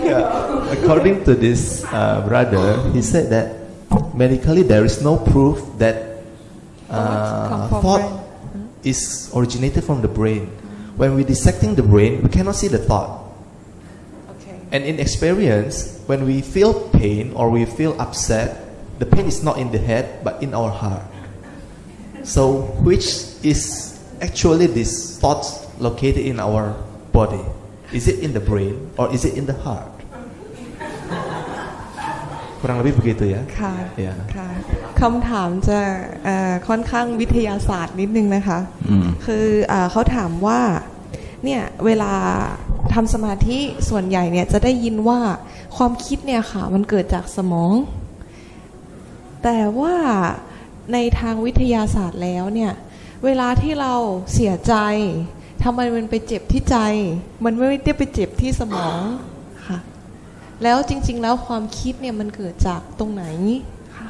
Yeah. According to this brother, he said that medically there is no proof that thought is originated from the brain. When we dissecting the brain, we cannot see the thought. Okay. And in experience, when we feel pain or we feel upset, the pain is not in the head but in our heart. So which is actually these thoughts located in our body? Is it in the brain or is it in the heart? Kurang lebih begitu ya. ค่ะ Yeah. ค่ะคำถามจะค่อนข้างวิทยาศาสตร์นิดนึงนะคะคือเขาถามว่าเนี่ยเวลาทำสมาธิส่วนใหญ่เนี่ยจะได้ยินว่าความคิดเนี่ยค่ะมันเกิดจากสมองแต่ว่าในทางวิทยาศาสตร์แล้วเนี่ยเวลาที่เราเสียใจทำไมมันไปเจ็บที่ใจมันไม่ได้ไปเจ็บที่สมองค่ะแล้วจริงๆแล้วความคิดเนี่ยมันเกิดจากตรงไหนค่ะ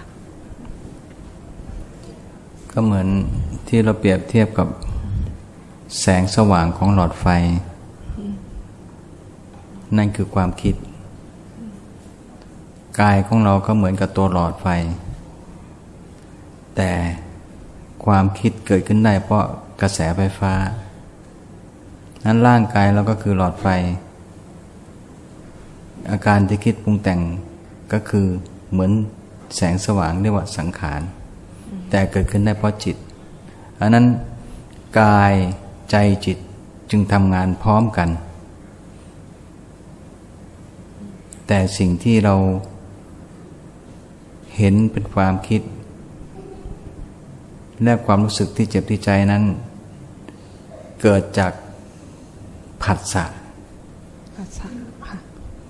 ก็เหมือนที่เราเปรียบเทียบกับแสงสว่างของหลอดไฟนั่นคือความคิดกายของเราก็เหมือนกับตัวหลอดไฟแต่ความคิดเกิดขึ้นได้เพราะกระแสไฟฟ้า นั้นร่างกายเราก็คือหลอดไฟอาการที่คิดปรุงแต่งก็คือเหมือนแสงสว่างเรียกว่าสังขารแต่เกิดขึ้นได้เพราะจิตอันนั้นกายใจจิตจึงทำงานพร้อมกันแต่สิ่งที่เราเห็นเป็นความคิดและความรู้สึกที่เจ็บที่ใจนั้นเกิดจากผัสสะ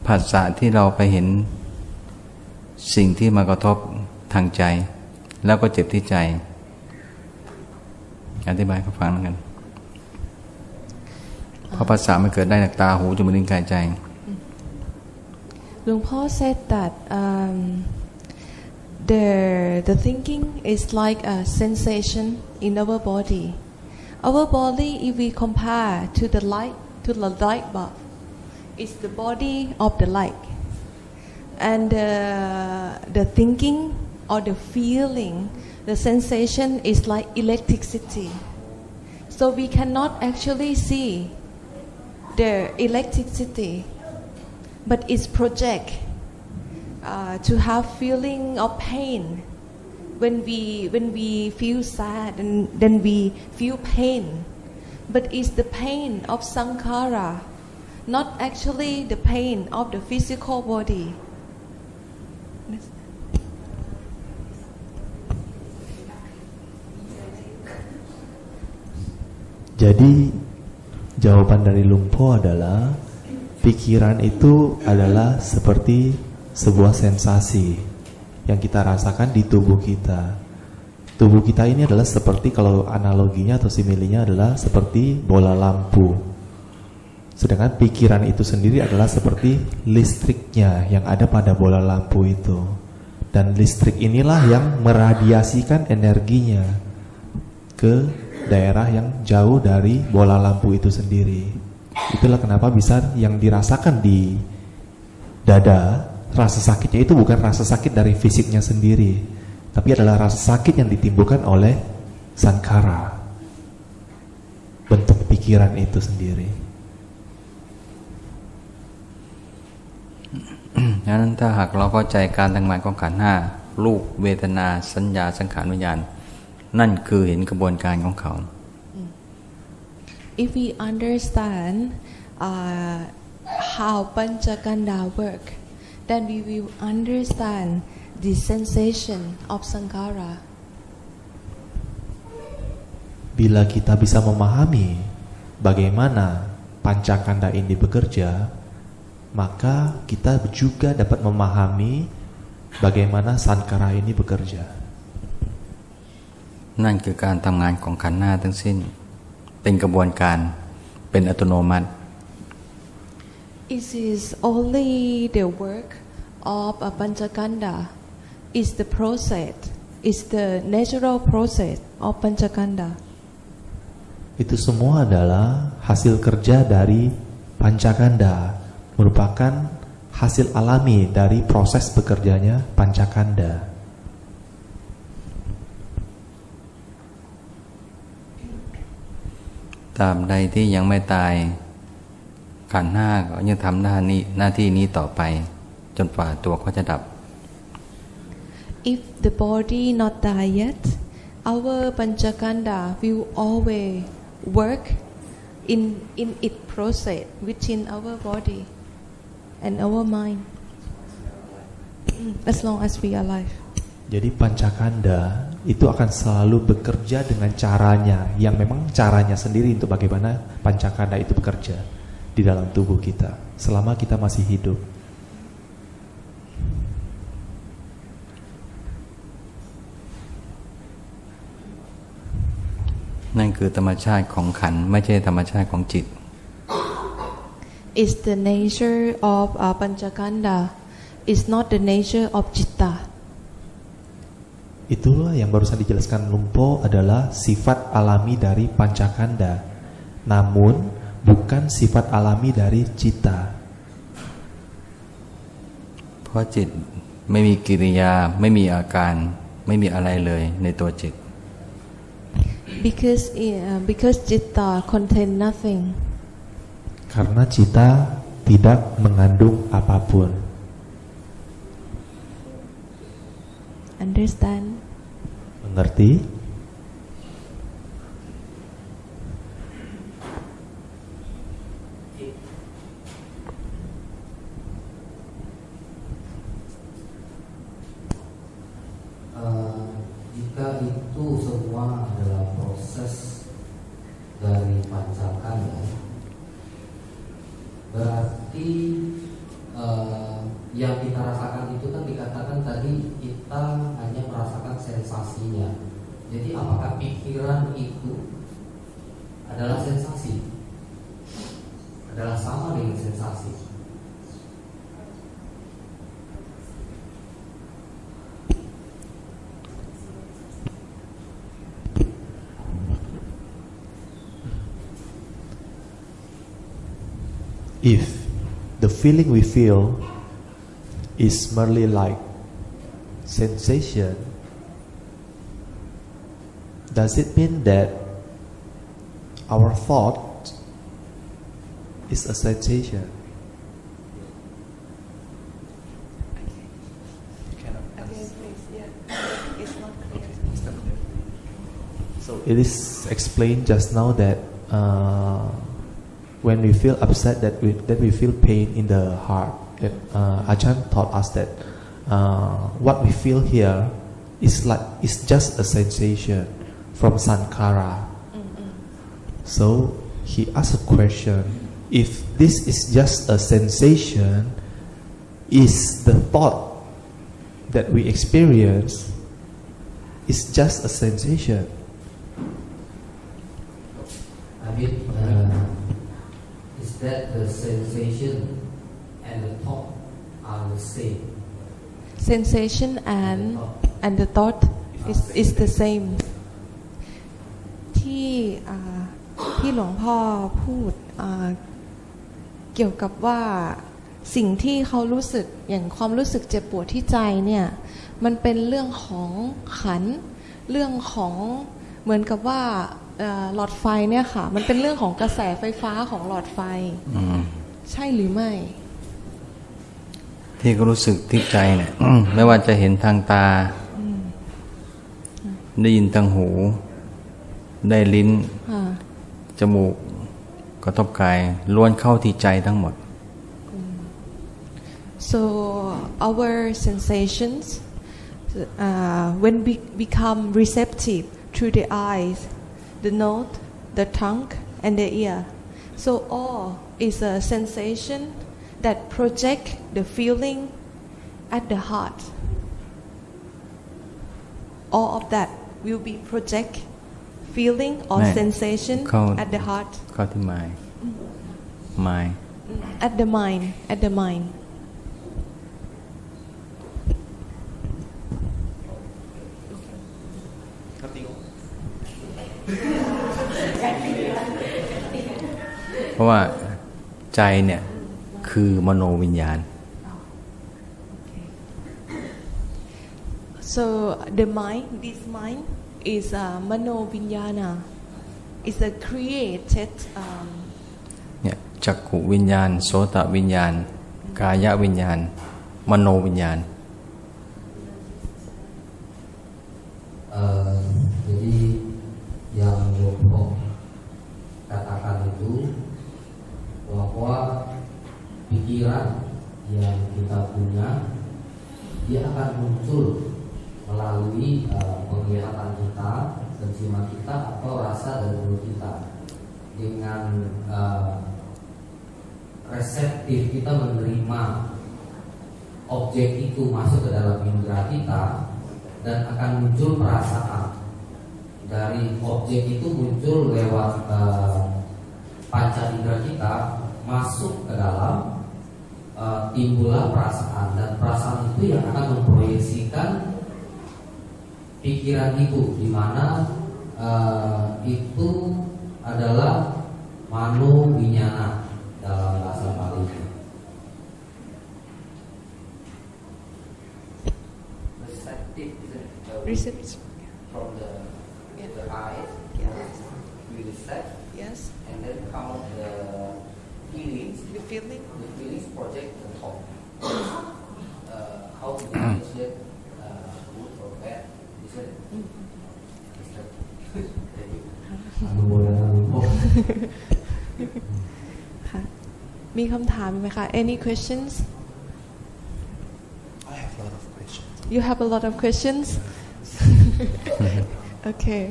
ผัสสะที่เราไปเห็นสิ่งที่มากระทบทางใจแล้วก็เจ็บที่ใจอธิบายให้ฟังแล้วกันเพราะผัสสะมันเกิดได้จากตาหูจมูกลิ้นกายใจหลวงพ่อ said that the thinking is like a sensation in our body. Our body, if we compare to the light bulb, is the body of the light, and the thinking or the feeling, the sensation is like electricity. So we cannot actually see the electricity, but it's project to have feeling of pain. When we feel sad, and then we feel pain, but it's the pain of sankhara, not actually the pain of the physical body. Jadi jawaban dari Lumpo adalah pikiran itu adalah seperti sebuah sensasi yang kita rasakan di tubuh kita. Tubuh kita ini adalah seperti, kalau analoginya atau similinya adalah seperti bola lampu. Sedangkan pikiran itu sendiri adalah seperti listriknya yang ada pada bola lampu itu. Dan listrik inilah yang meradiasikan energinya ke daerah yang jauh dari bola lampu itu sendiri. Itulah kenapa bisa yang dirasakan di dada, rasa sakitnya itu bukan rasa sakit dari fisiknya sendiri, tapi adalah rasa sakit yang ditimbulkan oleh sankhara, bentuk pikiran itu sendiri. ดังนั้นถ้าหากเราเข้าใจการทำงานของขันธ์ห้ารูปเวทนาสัญญาสังขารวิญญาณนั่นคือเห็นกระบวนการของเขา If we understand how Panchakanda work, then we will understand the sensation of sankhara. Bila kita bisa memahami bagaimana Pancakanda ini bekerja, maka kita juga dapat memahami bagaimana sankhara ini bekerja. นั่นคือการทำงานของขันธ์ห้าทั้งสิ้นเป็นกระบวนการเป็นอัตโนมัติ It is only the work of a Panchakanda. Is the process. Is the natural process of Panchakanda. Itu semua adalah hasil kerja dari Pancakanda, merupakan hasil alami dari proses bekerjanya Pancakanda. ตราบใดที่ยังไม่ตายขันธ์ห้าก็ยังทำหน้าที่นี้ต่อไปจนกว่าตัวเขาจะดับ If the body not die yet, our Panchakanda will always work in its process within our body and our mind, as long as we are alive. Jadi Pancakanda itu akan selalu bekerja dengan caranya, yang memang caranya sendiri untuk bagaimana Pancakanda itu bekerja di dalam tubuh kita selama kita masih hidup.นั่นคือธรรมชาติของขันธ์ไม่ใช่ธรรมชาติของจิต Is the nature of Panchakanda is not the nature of Citta. Itulah yang barusan dijelaskan Lumpo adalah sifat alami dari Pancakanda, namun bukan sifat alami dari Citta. เพราะจิตไม่มีกิริยาไม่มีอาการไม่มีอะไรเลยในตัวจิต Because Citta contain nothing. Karena cita tidak mengandung apapun. Understand? Mengerti? Jika itu semua adalah proses dari pancakanda, berarti yang kita rasakan itu kan dikatakan tadi kita hanya merasakan sensasinya. Jadi apakah pikiran itu adalah sensasi? Adalah sama dengan sensasi? If the feeling we feel is merely like sensation, does it mean that our thought is a sensation? So it is explained just now that when we feel upset, that we feel pain in the heart. Ajahn taught us that what we feel here is just a sensation from Sankara. So he asked a question: if this is just a sensation, is the thought that we experience is just a sensation? Is that the sensation and the thought are the same? Sensation and the thought is the same. ที่หลวงพ่อพูดเกี่ยวกับว่าสิ่งที่เขารู้สึกอย่างความรู้สึกเจ็บปวดที่ใจเนี่ยมันเป็นเรื่องของขันธ์เรื่องของเหมือนกับว่าหลอดไฟเนี่ยค่ะมันเป็นเรื่องของกระแสไฟฟ้าของหลอดไฟใช่หรือไม่ที่เขารู้สึกที่ใจเนี่ย ไม่ว่าจะเห็นทางตาได้ยินทางหูได้ลิ้นจมูกกระทบกายล้วนเข้าที่ใจทั้งหมด So our sensations when we become receptive through the eyes, the nose, the tongue, and the ear. So all is a sensation that project the feeling at the heart. All of that will be project feeling or sensation at the heart. เข้าที่ mind at the mind.เพราะว่าใจเนี่ยคือมโนวิญญาณ So the mind, this mind is mano vinyana. It's a created เนี่ยจักขุวิญญาณโสตวิญญาณกายวิญญาณมโนวิญญาณ Jadi yang Bapak katakan itu bahwa pikiran yang kita punya dia akan muncul melalui penglihatan kita, penciuman kita atau rasa dari mulut kita. Dengan reseptif kita menerima objek itu masuk ke dalam indera kita dan akan muncul perasaan. Dari objek itu muncul lewat panca indera kita masuk ke dalam timbullah perasaan, dan perasaan itu yang akan memproyeksikan pikiran itu, di mana itu adalah mano vinyana dalam bahasa Pali. receptive From the eyes, we recept, yes, and then come the feelings project the thought. How to differentiate good or bad, isn't it? Thank you. มีคำถามไหมคะ Any questions? I have a lot of questions. You have a lot of questions? Okay.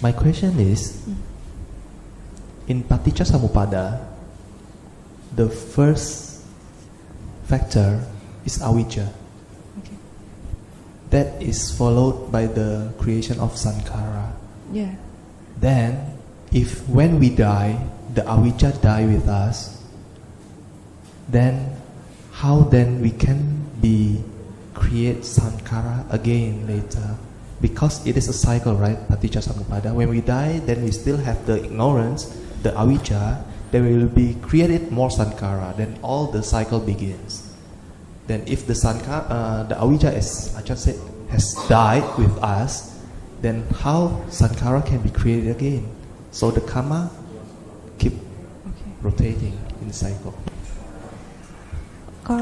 My question is, in Paticca Samuppada, the first factor is avijja. Okay. That is followed by the creation of sankhara. Yeah. Then, if when we die, the avijja die with us, then how then we can be create sankhara again later? Because it is a cycle, right? Paticca Samuppada. When we die, then we still have the ignorance, the avijja. There will be created more sankhara. Then all the cycle begins. Then if the sankhara, the avijja, as Ajahn said, has died with us, then how sankhara can be created again? So the karma keep rotating in cycle. ก็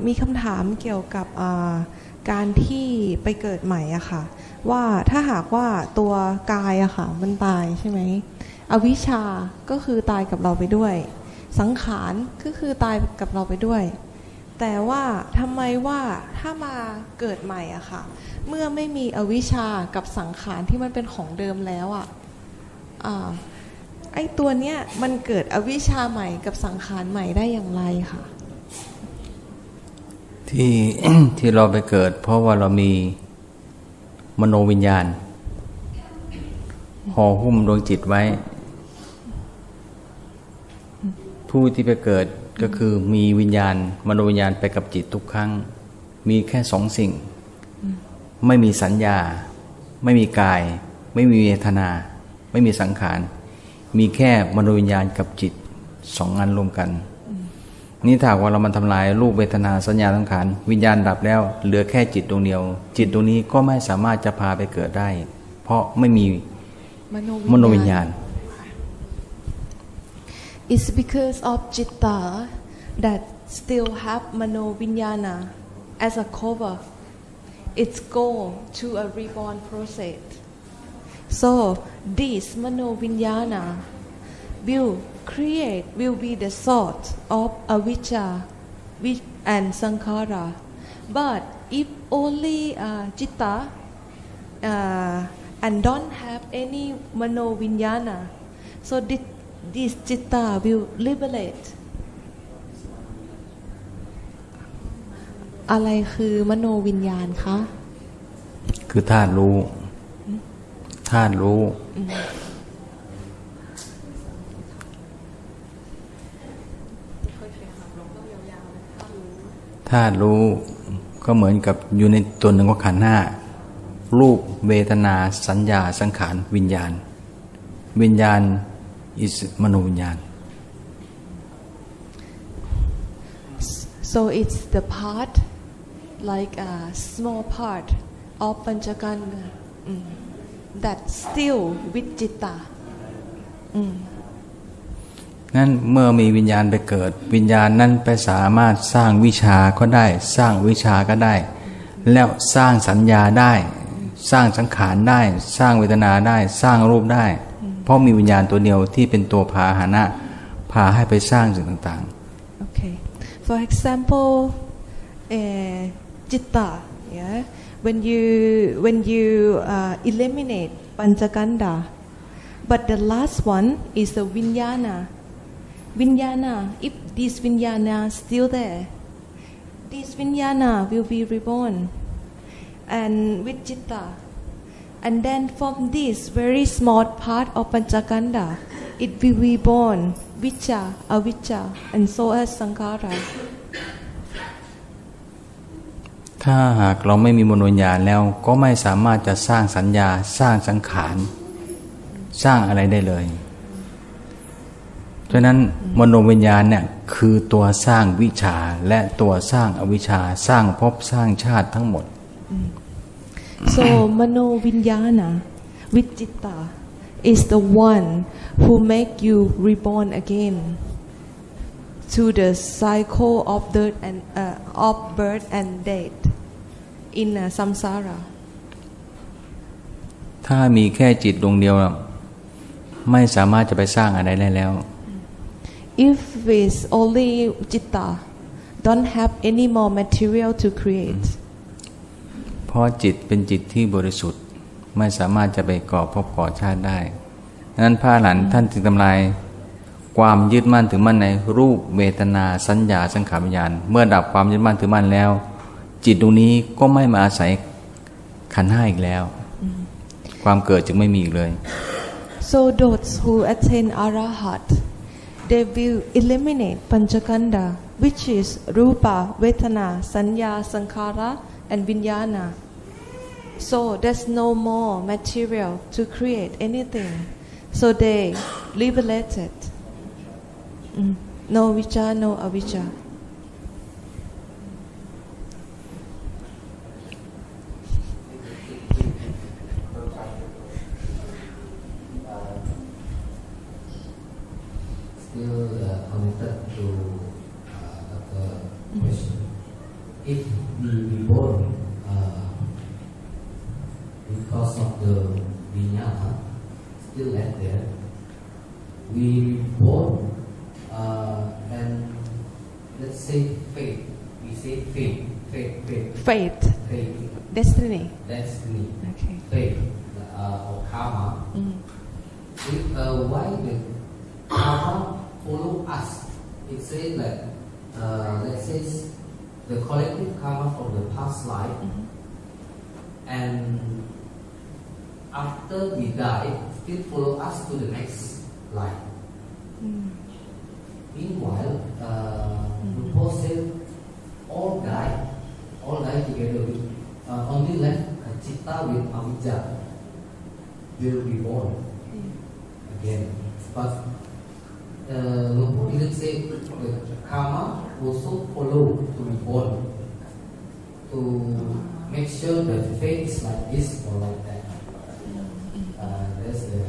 มีคำถามเกี่ยวกับการที่ไปเกิดใหม่อะค่ะว่าถ้าหากว่าตัวกายอะค่ะมันตายใช่ไหมอวิชชาก็คือตายกับเราไปด้วยสังขารก็คือตายกับเราไปด้วยแต่ว่าทำไมว่าถ้ามาเกิดใหม่อะค่ะเมื่อไม่มีอวิชชากับสังขารที่มันเป็นของเดิมแล้วอะไอตัวเนี้ยมันเกิดอวิชชาใหม่กับสังขารใหม่ได้อย่างไรค่ะที่เราไปเกิดเพราะว่าเรามีมโนวิญญาณห่อหุ้มดวงจิตไว้ผู้ที่ไปเกิดก็คือมีวิญญาณมโนวิญญาณไปกับจิตทุกครั้งมีแค่สองสิ่งไม่มีสัญญาไม่มีกายไม่มีเวทนาไม่มีสังขารมีแค่มโนวิญญาณกับจิตสองอันรวมกันนี่ถ้าว่าเรามันทำลายรูปเวทนาสัญญาสังขารวิญญาณดับแล้วเหลือแค่จิตดวงเดียวจิตดวงนี้ก็ไม่สามารถจะพาไปเกิดได้เพราะไม่มีมโนวิญญาณ It's because of citta that still have mano vinyana as a cover. It's go to a reborn process. So this mano vinyana will be the source of avijja and sankhara. But if only citta and don't have any mano vinyana, so this citta will liberate. อะไรคือมโนวิญญาณคะคือธาตุรู้ธาตุรู้ธาตุรู้ก็เหมือนกับอยู่ในตัวหนึ่งของขันธ์ห้ารูปเวทนาสัญญาสังขารวิญญาณวิญญาณ is มโนวิญญาณ So it's the part like a small part of Panchakanda that still with citta งั้นเมื่อมีวิญญาณไปเกิดวิญญาณนั้นไปสามารถสร้างวิชาก็ได้สร้างวิชาก็ได้แล้วสร้างสัญญาได้สร้างสังขารได้สร้างเวทนาได้สร้างรูปได้เพราะมีวิญญาณตัวเดียวที่เป็นตัวพาหนะพาให้ไปสร้างสิ่งต่างๆ Okay for example citta yeah when you eliminate panchakanda but the last one is the vinyana if this vinyana still there this vinyana will be reborn and with citta and then from this very small part of panchakanda it will be born vicca avicca and so as sankhara ถ้าหากเราไม่มีมโนวิญญาณแล้วก็ไม่สามารถจะสร้างสัญญาสร้างสังขารสร้างอะไรได้เลยฉะนั้นมโนวิญญาณเนี่ยคือตัวสร้างวิชาและตัวสร้างอวิชชาสร้างภพสร้างชาติทั้งหมด So mano vinyana with citta is the one who make you reborn again to the cycle of birth and death in samsara. ถ้ามีแค่จิตดวงเดียวไม่สามารถจะไปสร้างอะไรได้แล้ว If it's only citta, don't have any more material to create. เพราะจิตเป็นจิตที่บริสุทธิ์ไม่สามารถจะไปก่อภพก่อชาติได้ดังนั้นพระอรหันต์ท่านจึงทำลายความยึดมั่นถือมั่นในรูปเวทนาสัญญาสังขารวิญญาณเมื่อดับความยึดมั่นถือมั่นแล้วจิตดวงนี้ก็ไม่มาอาศัยขันธ์ห้าอีกแล้วความเกิดจึงไม่มีอีกเลย So those who attain arahat, they will eliminate panchakanda, which is rupa, vedana, sanya, sankhara, and vinyana. So there's no more material to create anything. So they liberated. No vijja, no avijja. Still connected to the question. If we reborn because of the vijnana still left there, we reborn and let's say fate. We say fate. Destiny. Okay. Fate or karma. Why the karma follow us? It says that let's say the collective karma from the past life, and after we die, still follow us to the next life. Meanwhile, Rupa said all die together with only left citta with avijja will be born again. But Rupa didn't say the karma also follow to be born to make sure the fate is like this or like that. That's the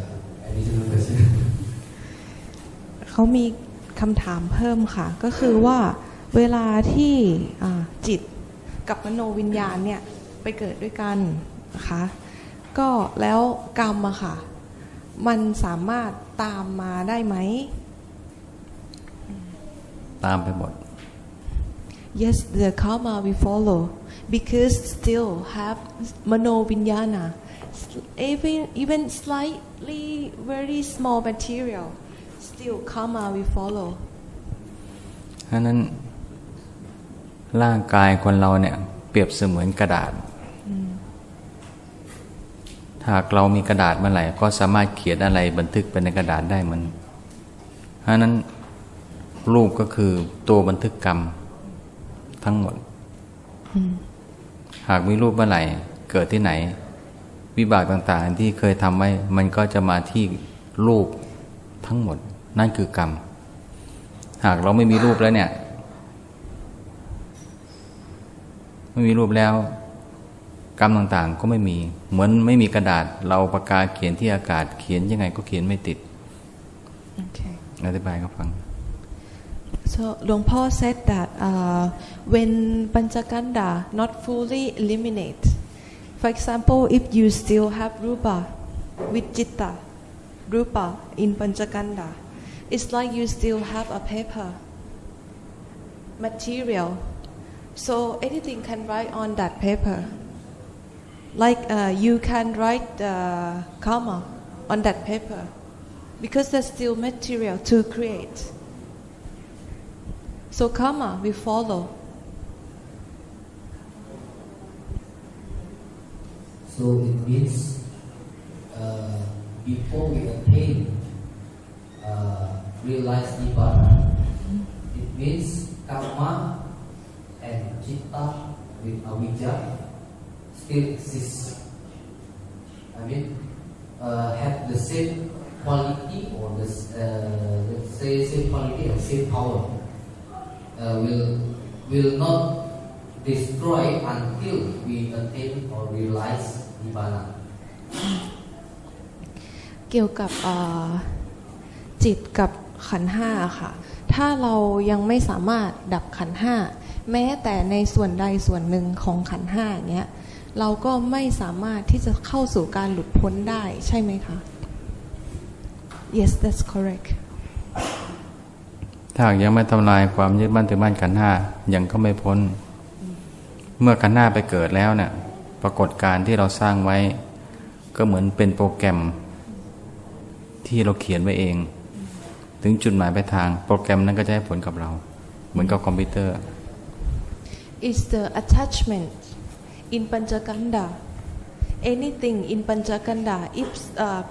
additional question. เขามีคำถามเพิ่มค่ะก็คือว่าเวลาที่จิตกับมโนวิญญาณเนี่ยไปเกิดด้วยกันนะคะก็แล้วกรรมอะค่ะมันสามารถตามมาได้ไหมตามไปหมด Yes, the karma will follow because still have mano vinyana, even slightly very small material, still karma will follow. ฉะนั้นร่างกายคนเราเนี่ยเปรียบเสมือนกระดาษถ้าเรามีกระดาษเมื่อไหร่ก็สามารถเขียนอะไรบันทึกเป็นในกระดาษได้มันฉะนั้นรูปก็คือตัวบันทึกกรรมทั้งหมดหากมีรูปเมื่อไหร่เกิดที่ไหนวิบากต่างๆที่เคยทำไว้มันก็จะมาที่รูปทั้งหมดนั่นคือกรรมหากเราไม่มีรูปแล้วเนี่ยไม่มีรูปแล้วกรรมต่างๆก็ไม่มีเหมือนไม่มีกระดาษเราปากกาเขียนที่อากาศเขียนยังไงก็เขียนไม่ติดอธิบายก็ฟังSo Luang Po said that when Panchakanda not fully eliminate, for example, if you still have rupa with citta, rupa in Panchakanda, it's like you still have a paper material, so anything can write on that paper. Like you can write karma on that paper because there's still material to create. So karma will follow. So it means before we attain realize nibbana, it means karma and citta with avijja still exist. I mean, have the same quality or the let's say same quality or same power. Will not destroy until we attain or realize nibbana. เกี่ยวกับจิตกับขันธ์ห้าค่ะ ถ้าเรายังไม่สามารถดับขันธ์ห้าแม้แต่ในส่วนใดส่วนหนึ่งของขันธ์ห้าเนี้ยเราก็ไม่สามารถที่จะเข้าสู่การหลุดพ้นได้ใช่ไหมคะ Yes, that's correct. ถ้าหากยังไม่ทำลายความยึดมั่นถือมั่นขันธ์ห้ายังก็ไม่พ้น เมื่อขันธ์ห้าไปเกิดแล้วเนี่ยปรากฏการณ์ที่เราสร้างไว้ก็เหมือนเป็นโปรแกรมที่เราเขียนไว้เองถึงจุดหมายปลายทางโปรแกรมนั้นก็จะให้ผลกับเราเหมือนกับคอมพิวเตอร์ is the attachment in Panchakanda. Anything in Panchakanda, if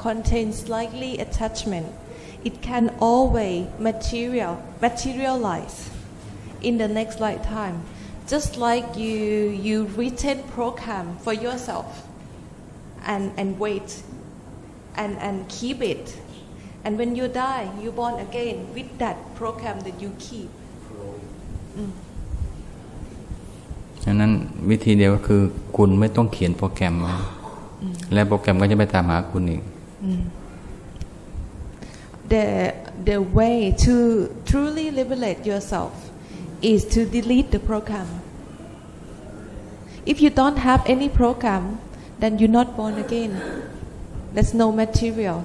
contains slightly attachment, it can always materialize in the next lifetime. Just like you written program for yourself and wait and keep it. And when you die, you born again with that program that you keep. ฉะนั้นวิธีเดียวก็คือคุณไม่ต้องเขียนโปรแกรมไว้และโปรแกรมก็จะไปตามหาคุณอีก The way to truly liberate yourself is to delete the program. If you don't have any program, then you're not born again. There's no material.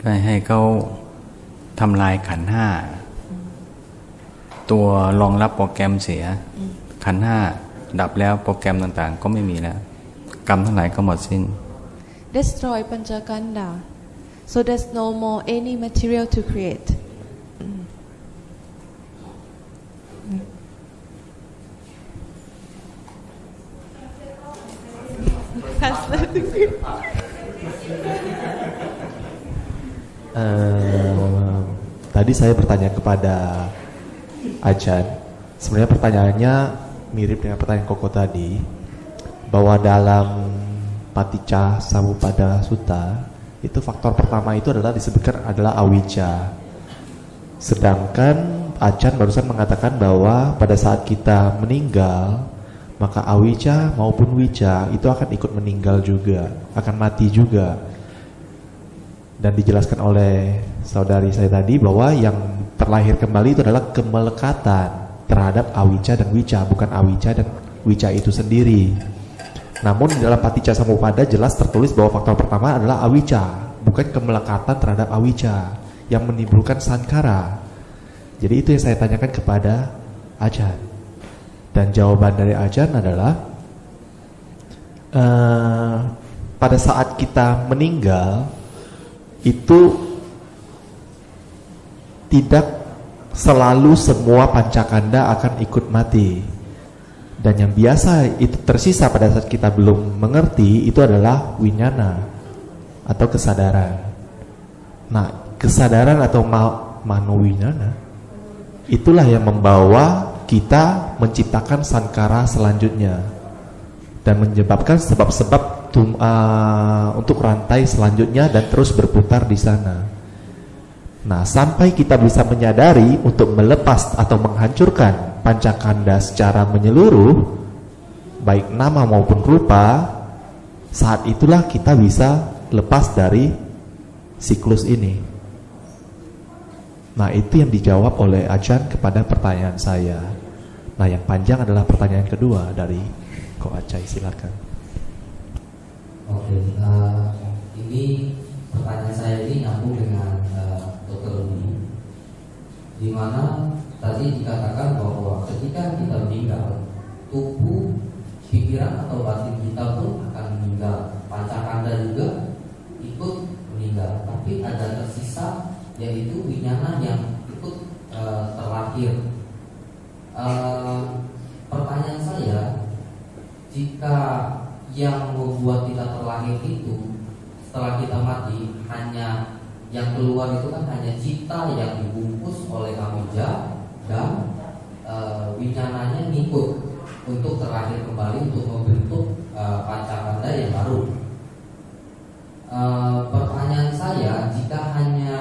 ก็ให้เขาทำลายขันธ์ห้าตัวรองรับโปรแกรมเสียขันธ์ห้าดับแล้วโปรแกรมต่างๆก็ไม่มีแล้วกรรมทั้งหลายก็หมดสิ้น Destroy Panchakanda, so there's no more any material to create. Tadi saya bertanya kepada Ajahn, sebenarnya pertanyaannya mirip dengan pertanyaan Koko tadi, bahwa dalam Paticca Samuppada Sutta itu faktor pertama itu adalah disebutkan adalah awicca. Sedangkan Ajahn barusan mengatakan bahwa pada saat kita meninggal maka awicca maupun wicca itu akan ikut meninggal juga, akan mati juga. Dan dijelaskan oleh saudari saya tadi bahwa yang terlahir kembali itu adalah kemelekatan terhadap awicca dan wicca, bukan awicca dan wicca itu sendiri. Namun di dalam Paticca Samuppada jelas tertulis bahwa faktor pertama adalah awicca, bukan kemelekatan terhadap awicca yang menimbulkan sankara. Jadi itu yang saya tanyakan kepada Ajahn. Dan jawaban dari Ajahn adalah pada saat kita meninggal itu tidak selalu semua pancakanda akan ikut mati. Dan yang biasa itu tersisa pada saat kita belum mengerti itu adalah winyana atau kesadaran. Nah, kesadaran atau manowinyana itulah yang membawa kita menciptakan sankara selanjutnya dan menyebabkan sebab-sebab untuk rantai selanjutnya dan terus berputar di sana. Nah, sampai kita bisa menyadari untuk melepas atau menghancurkan pancakanda secara menyeluruh, baik nama maupun rupa, saat itulah kita bisa lepas dari siklus ini. Nah, itu yang dijawab oleh Ajahn kepada pertanyaan saya. Nah, yang panjang adalah pertanyaan kedua dari Ko Acai, silakan. Oke, ini pertanyaan saya ini nyambung dengan Dr. Rudi, di mana tadi dikatakan bahwa ketika kita meninggal, tubuh, pikiran atau batin kita pun akan meninggal, pancakanda juga ikut meninggal, tapi ada tersisa yaitu winyana yang ikut terlahir. Pertanyaan saya, jika yang membuat kita terlahir itu setelah kita mati hanya yang keluar itu kan hanya cita yang dibungkus oleh awicca dan winyananya ngikut untuk terlahir kembali untuk membentuk pancakanda yang baru. Pertanyaan saya, jika hanya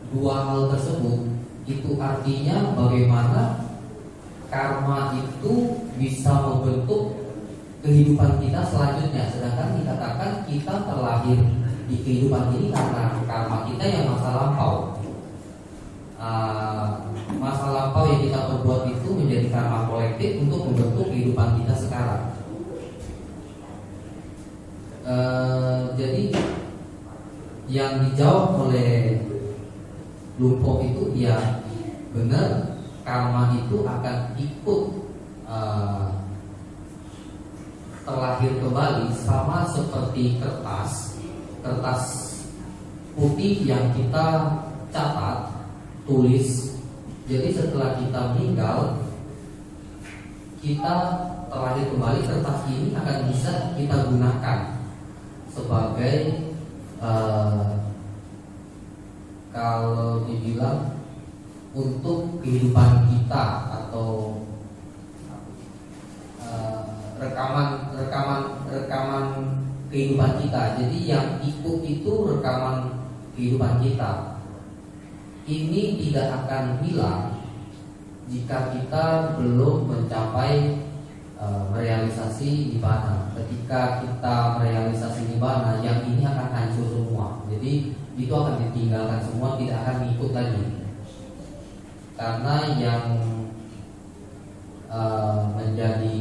dua hal tersebut, itu artinya bagaimana karma itu bisa membentuk kehidupan kita selanjutnya. Sedangkan dikatakan kita terlahir di kehidupan ini karena karma kita yang masa lampau. Masa lampau yang kita perbuat itu menjadi karma kolektif untuk membentuk kehidupan kita sekarang. Jadi yang dijawab oleh Lumpo itu ya benar, karma itu akan ikut terlahir kembali, sama seperti kertas putih yang kita catat, tulis. Jadi setelah kita meninggal, kita terlahir kembali, kertas ini akan bisa kita gunakan sebagai kalau dibilang untuk kehidupan kita atau rekaman kehidupan kita. Jadi yang ikut itu rekaman kehidupan kita. Ini tidak akan hilang jika kita belum mencapai merealisasi nibbana. Ketika kita merealisasi nibbana, yang ini akan hancur semua. Jadi itu akan ditinggalkan semua, tidak akan ngikut lagi. Karena yang menjadi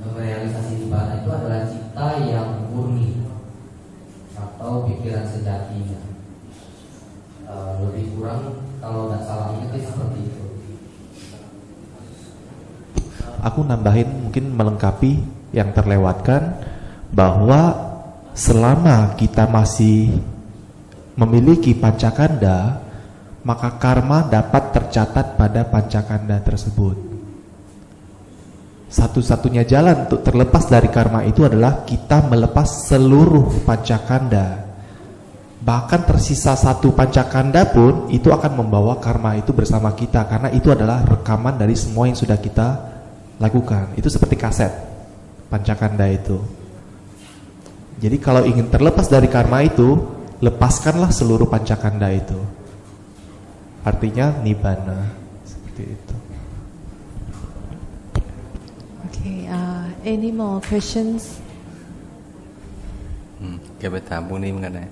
merealisasi nibbana itu adalah cita yang murni atau pikiran sejatinya. Lebih kurang kalau tidak salah ingat seperti itu. Aku nambahin, mungkin melengkapi yang terlewatkan, bahwa selama kita masih memiliki pancakanda, maka karma dapat tercatat pada pancakanda tersebut. Satu-satunya jalan untuk terlepas dari karma itu adalah kita melepas seluruh pancakanda. Bahkan tersisa satu pancakanda pun itu akan membawa karma itu bersama kita, karena itu adalah rekaman dari semua yang sudah kita lakukan. Itu seperti kaset pancakanda itu. Jadi kalau ingin terlepas dari karma itu, lepaskanlah seluruh pancakanda itu. Artinya nibbana, seperti itu. Okay, any more questions? เก็บไปถามพวกนี้เหมือนกันนะ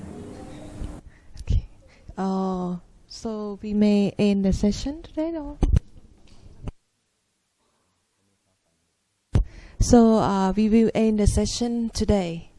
Okay. So we may end the session today, no? So we will end the session today.